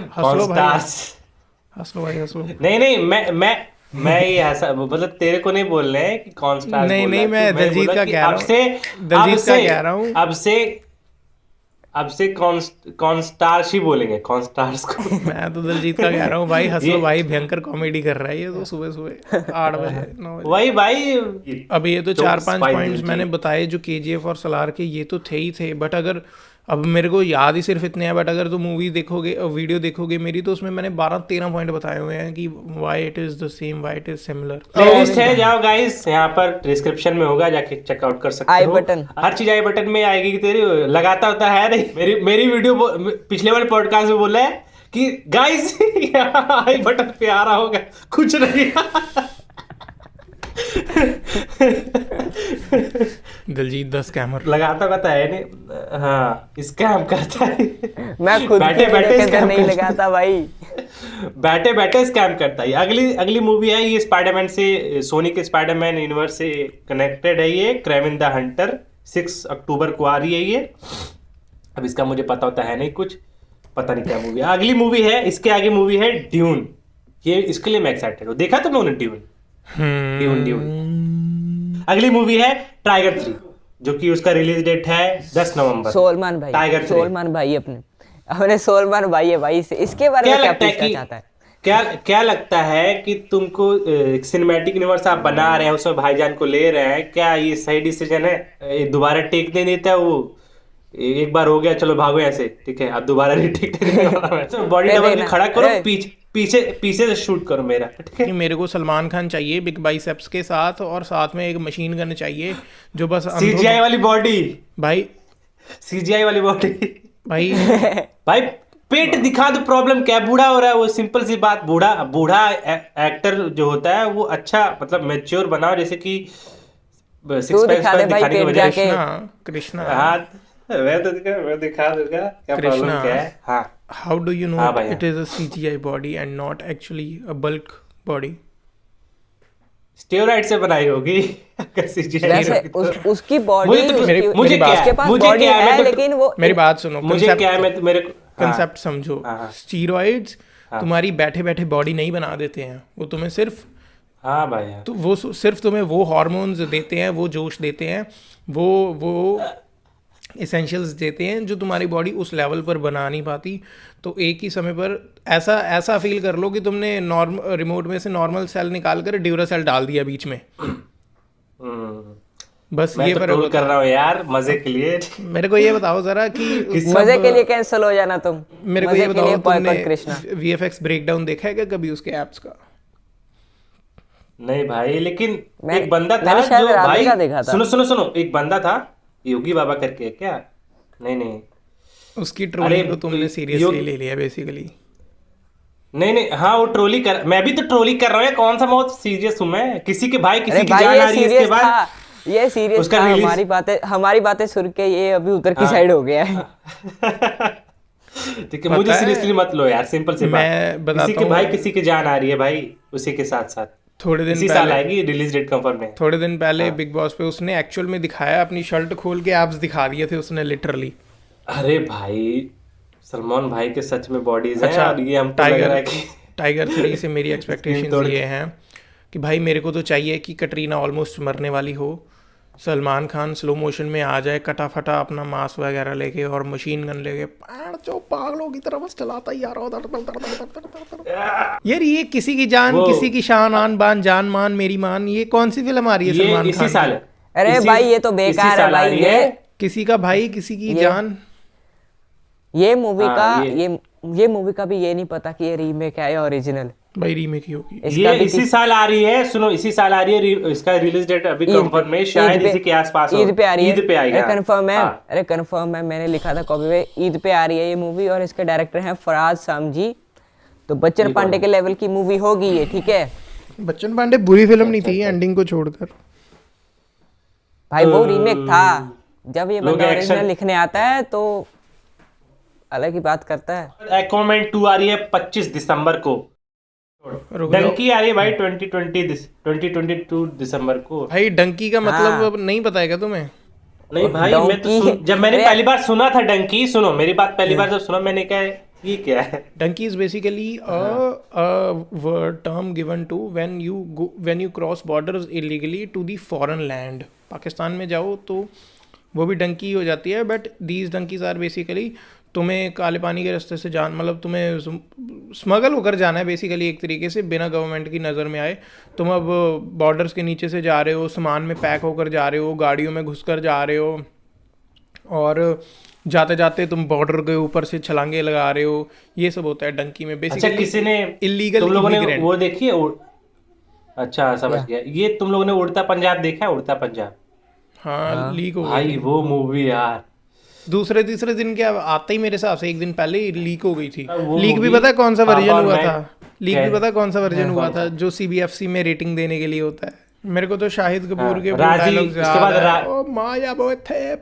लो भाई। नहीं मैं ये ऐसा मतलब तेरे को नहीं बोल रहे हैं कि कॉन्स्टार नहीं मैं दलजीत का कह रहा हूँ। अब से कॉन्स्टार्स ही बोलेंगे, कॉन्स्टार्स को। मैं तो दलजीत का कह रहा हूँ भाई, हंस लो भाई, भयंकर कॉमेडी कर रहा है ये तो सुबह 8 बजे 9 बजे। वही भाई, अब ये तो 4-5 पॉइंट्स मैंने बताए जो KGF और सलार के, ये तो थे ही थे। बट अगर अब मेरे को याद ही सिर्फ इतने हैं, बट अगर तुम मूवी देखोगे, वीडियो देखोगे मेरी, तो उसमें मैंने 12-13 पॉइंट बताए हुए हैं कि why it is the same, why it is similar. Playlist है, जाओ गाइस, यहाँ पर डिस्क्रिप्शन में होगा, जाके चेकआउट कर सकते हो। आई बटन, हर चीज आई बटन में आएगी। तेरी लगाता होता है नहीं, मेरी वीडियो पिछले वाले पॉडकास्ट में बोला है कि गाइस आई बटन पे आ रहा होगा, कुछ नहीं। दलजीत 10 स्कैमर लगाता कहता है नहीं, हाँ स्कैम करता है। मैं खुद बैठे नहीं लगाता भाई, बैठे स्कैम करता है। अगली मूवी है ये स्पाइडरमैन से, सोनी के स्पाइडरमैन यूनिवर्स से कनेक्टेड है ये, क्रेविन द हंटर। 6 अक्टूबर को आ रही है ये। अब इसका मुझे पता होता है नहीं कुछ, पता नहीं क्या मूवी है। अगली मूवी है, इसके आगे मूवी है ड्यून। ये इसके लिए मैं एक्साइटेड हूँ। देखा तुम लोगों ने ड्यून? अगली मूवी है टाइगर 3, जो कि उसका रिलीज डेट है 10 नवंबर। सोलमान भाई, टाइगर सोलमान भाई अपने सोलमान भाई है भाई से, इसके बारे में क्या पूछना चाहता है? क्या क्या लगता है कि तुमको सिनेमैटिक यूनिवर्स आप बना रहे हैं, उसमें भाईजान को ले रहे हैं, क्या ये सही डिसीजन है? दोबारा टेक नहीं देता वो? एक बार हो गया, चलो भागो ऐसे, ठीक है, अब दोबारा नहीं टेक देने वाला मैं। तो बॉडी डबल के खड़ा करो, पीछे पीछे से शूट करो मेरा, ठीक है। कि मेरे को सलमान खान चाहिए बिग बाइसेप्स के साथ, और साथ में एक मशीन गन चाहिए जो बस सीजीआई वाली बॉडी भाई, सीजीआई वाली बॉडी भाई भाई पेट दिखा दो, प्रॉब्लम क्या है? बूढ़ा हो रहा है वो, सिंपल सी बात। बूढ़ा बूढ़ा एक्टर जो होता है वो अच्छा मतलब मैच्योर बनाओ, जैसे कि सिक्स पैक दिखाने की वजह से। कृष्णा हाँ मैं दिखा दूंगा, क्या प्रॉब्लम क्या है? हाँ, how do you know हाँ भाई, it is a CGI body and not actually a bulk body? Steroid से बनाई होगी अगर CGI वैसे होगी तो। उसकी बॉडी मुझे क्या उसके पास मुझे बॉडी क्या है, मैं तो लेकिन वो मेरी बात सुनो, मुझे क्या है, मैं तो मेरे कंसेप्ट समझो। स्टीरॉइड्स तुम्हारी बैठे बैठे बॉडी नहीं बना देते हैं, वो तुम्हें सिर्फ हाँ भाई हाँ। तो वो सिर्फ तुम्हें वो हार्मोन्स देते हैं, वो जोश देते हैं, वो इसेंशियल्स देते हैं जो तुम्हारी बॉडी उस लेवल पर बना नहीं पाती। तो एक ही समय पर ऐसा फील कर लो कि तुमने रिमोट में से नॉर्मल सेल निकाल कर ड्यूरा सेल डाल दिया बीच में। बस मैं ये तो फर्क ट्रोल कर रहा हूँ यार मजे के लिए। मेरे को ये बताओ जरा कि मजे के लिए कैंसिल हो जाना तुम। मेरे को ये बताओ, तुमने कृष्णा VFX ब्रेकडाउन देखा है क्या कभी उसके एप्स का? नहीं भाई, लेकिन मैं- एक बंदा था मैंने शायद जो राधे भाई का देखा था। सुनो एक बंदा था योगी बाबा करके, क्या? नहीं उसकी ट्रोलिंग को तुमने सीरियसली योग- ले लिया बेसिकली। नहीं हाँ वो ट्रोली कर, मैं भी तो ट्रोली कर रहा हूँ। कौन सा बहुत सीरियस हूँ मैं? किसी के भाई किसी अरे की भाई जान ये आ रही है इसके सीरियस बाद था, ये सीरियस उसका था। release- हमारी बातें सुन के ये अभी उधर की साइड हो गया है। ठीक है, मुझे पता है, सीरियसली मत लो यार, सिंपल सी मैं बात। बताता किसी के हूँ- भाई किसी की जान आ रही है भाई, उसी के साथ साथ थोड़े दिन इसी साल पहले आएगी रिलीज डेट कंफर्म है। थोड़े दिन पहले बिग बॉस पे उसने एक्चुअल में दिखाया, अपनी शर्ट खोल के एब्स दिखा दिए थे उसने लिटरली। अरे भाई सलमान भाई के सच में बॉडीज हैं, अच्छा, और ये हमको लग रहा है कि टाइगर 3 से मेरी एक्सपेक्टेशंस तोड़ ये हैं कि भाई मेरे को तो चाहिए कि कटरीना ऑलमोस्ट मरने वाली हो, सलमान खान स्लो मोशन में आ जाए कटा फटा अपना मास्क वगैरह लेके और मशीन गन लेके जो पागलों की तरह बस चलाता ही आ रहा। यार ये किसी की जान, किसी की शान आन बान जान मान मेरी मान, ये कौन सी फिल्म आ रही है ये सलमान इसी खान साल की? अरे भाई ये तो बेकार है भाई। किसी का भाई किसी की जान। ये मूवी हाँ, का ये मूवी का भी ये नहीं पता कि ये रीमेक है या ओरिजिनल। भाई रीमेक ही होगी। ये इसी साल आ रही है, सुनो इसी साल आ रही है, इसका रिलीज डेट अभी कंफर्म है, शायद इसी के आसपास हो। ईद पे आ रही है। ईद पे आएगा। अरे कंफर्म है, हाँ। अरे कंफर्म है, मैंने लिखा था कॉपी पे। ईद पे आ रही है ये मूवी, और इसके डायरेक्टर हैं फराज सामजी। तो बच्चन पांडे के लेवल की मूवी होगी ये, ठीक है। बच्चन पांडे बुरी फिल्म नहीं थी एंडिंग को छोड़कर। भाई वो रीमेक था। जब ये लोग बंदा action- ओरिजिनल लिखने आता है तो अलग ही बात करता है। एक्वामैन 2 आ रही है 25 दिसंबर को। डंकी आ रही है भाई 2022 दिसंबर को। भाई डंकी का मतलब अब नहीं पता है क्या तुम्हें? नहीं भाई मैं तो जब मैंने पहली बार सुना था डंकी, सुनो मेरी बात, पहली बार जब सुना मैंने कहा ये क्या है? Dunki is basically a term given to when you cross borders illegally to the foreign land। Pakistan में जाओ तो वो भी डंकी हो जाती है, but these dunkis are basically तुम्हें काले पानी के रास्ते से मतलब तुम्हें स्मगल होकर जाना है बेसिकली, एक तरीके से बिना गवर्नमेंट की नज़र में आए। तुम अब बॉर्डर्स के नीचे से जा रहे हो, सामान में पैक होकर जा रहे हो, गाड़ियों में घुसकर जा रहे हो, और जाते जाते तुम बॉर्डर के ऊपर से छलांगे लगा रहे हो। ये सब होता है डंकी में बेसिकली। अच्छा किसी ने इलीगल तुम लोगों ने इमिग्रेंट। वो देखी है अच्छा समझ गया। ये तुम लोगों ने उड़ता पंजाब देखा है? उड़ता पंजाब हाँ लीक हो गई। भाई वो मूवी यार दूसरे तीसरे दिन के आते ही मेरे हिसाब से एक दिन पहले ही लीक हो गई थी। वो लीक भी movie पता है कौन सा पापा वर्जन और हुआ मैं- था? लीक क्या भी है? पता है कौन सा वर्जन हुआ था? जो CBFC में रेटिंग देने के लिए होता है। मेरे को तो शाहिद कपूर के राजी, डायलॉग्स उसके बाद याद है। ओ माया वो थे।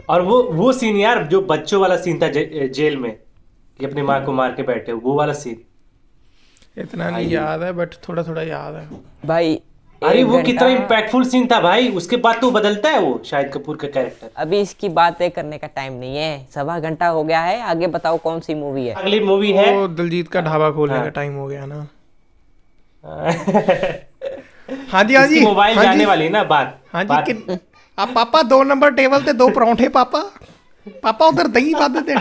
और वो सीन यार जो बच्चों वाला सीन था जेल में कि अपनी माँ को मार के बैठे, वो वाला सीन इतना नहीं याद है बट थोड़ा थोड़ा याद है भाई अरे एक वो कितना घंटा- इम्पैक्टफुल सीन था भाई। उसके बाद तो बदलता है वो शाहिद कपूर का कैरेक्टर। अभी इसकी बातें करने का टाइम नहीं है, 1.25 घंटा हो गया है। आगे बताओ कौन सी मूवी है। अगली मूवी है वो दिलजीत का ढाबा खोलने हाँ। का टाइम हो गया ना। हाँ जी हाँ जी मोबाइल हाँ जाने जी वाली है ना बात। हाँ बात- जी आप पापा 2 नंबर टेबल पे 2 परांठे पापा उधर दही पा देते।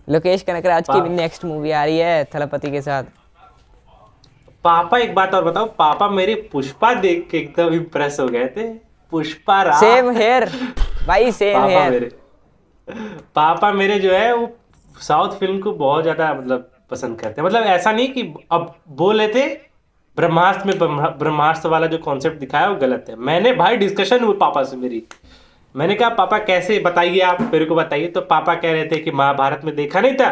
लोकेश कनकराज की भी नेक्स्ट मूवी आ रही है थलपति के साथ। पापा एक बात और बताओ, पापा मेरे पुष्पा देख के एकदम इम्प्रेस हो गए थे। पुष्पा सेम हेयर भाई, सेम हेयर। पापा मेरे जो है वो साउथ फिल्म को बहुत ज्यादा मतलब पसंद करते हैं। मतलब ऐसा नहीं कि अब बोले थे ब्रह्मास्त्र में ब्रह्मास्त्र वाला जो कॉन्सेप्ट दिखाया वो गलत है। मैंने भाई डिस्कशन हुई पापा से मेरी, मैंने कहा पापा कैसे बताइए, आप मेरे को बताइए। तो पापा कह रहे थे कि महाभारत में देखा नहीं था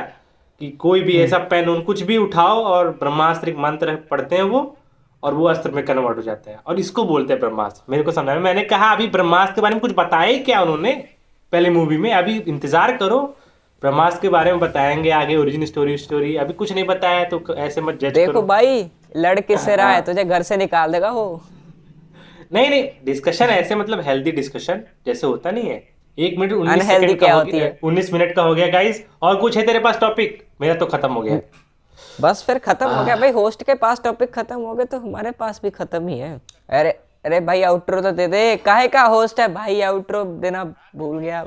कि कोई भी ऐसा पेन उन कुछ भी उठाओ और ब्रह्मास्त्र मंत्र पढ़ते हैं वो, और वो अस्त्र में कन्वर्ट हो जाता है, और इसको बोलते हैं ब्रह्मास्त्र। मेरे को समझा। मैंने कहा अभी ब्रह्मास्त्र के बारे में कुछ बताया ही क्या उन्होंने पहले मूवी में? अभी इंतजार करो, ब्रह्मास्त्र के बारे में बताएंगे आगे, ओरिजिन स्टोरी। अभी कुछ नहीं बताया तो ऐसे मत जज करो। देखो भाई, लड़ किससे रहा है, तुझे घर से निकाल देगा वो। नहीं, डिस्कशन ऐसे मतलब हेल्दी डिस्कशन जैसे होता नहीं है। 1 मिनट 19 Unhealthy सेकंड क्या का हो होती गया, है? 19 मिनट का हो गया गाइस। और कुछ है तेरे पास टॉपिक? मेरा तो खत्म हो गया। बस फिर खत्म हो गया भाई, होस्ट के पास टॉपिक खत्म हो गए तो हमारे पास भी खत्म ही है। अरे भाई आउट्रो तो दे दे, काहे का होस्ट है भाई, आउट्रो देना भूल गया।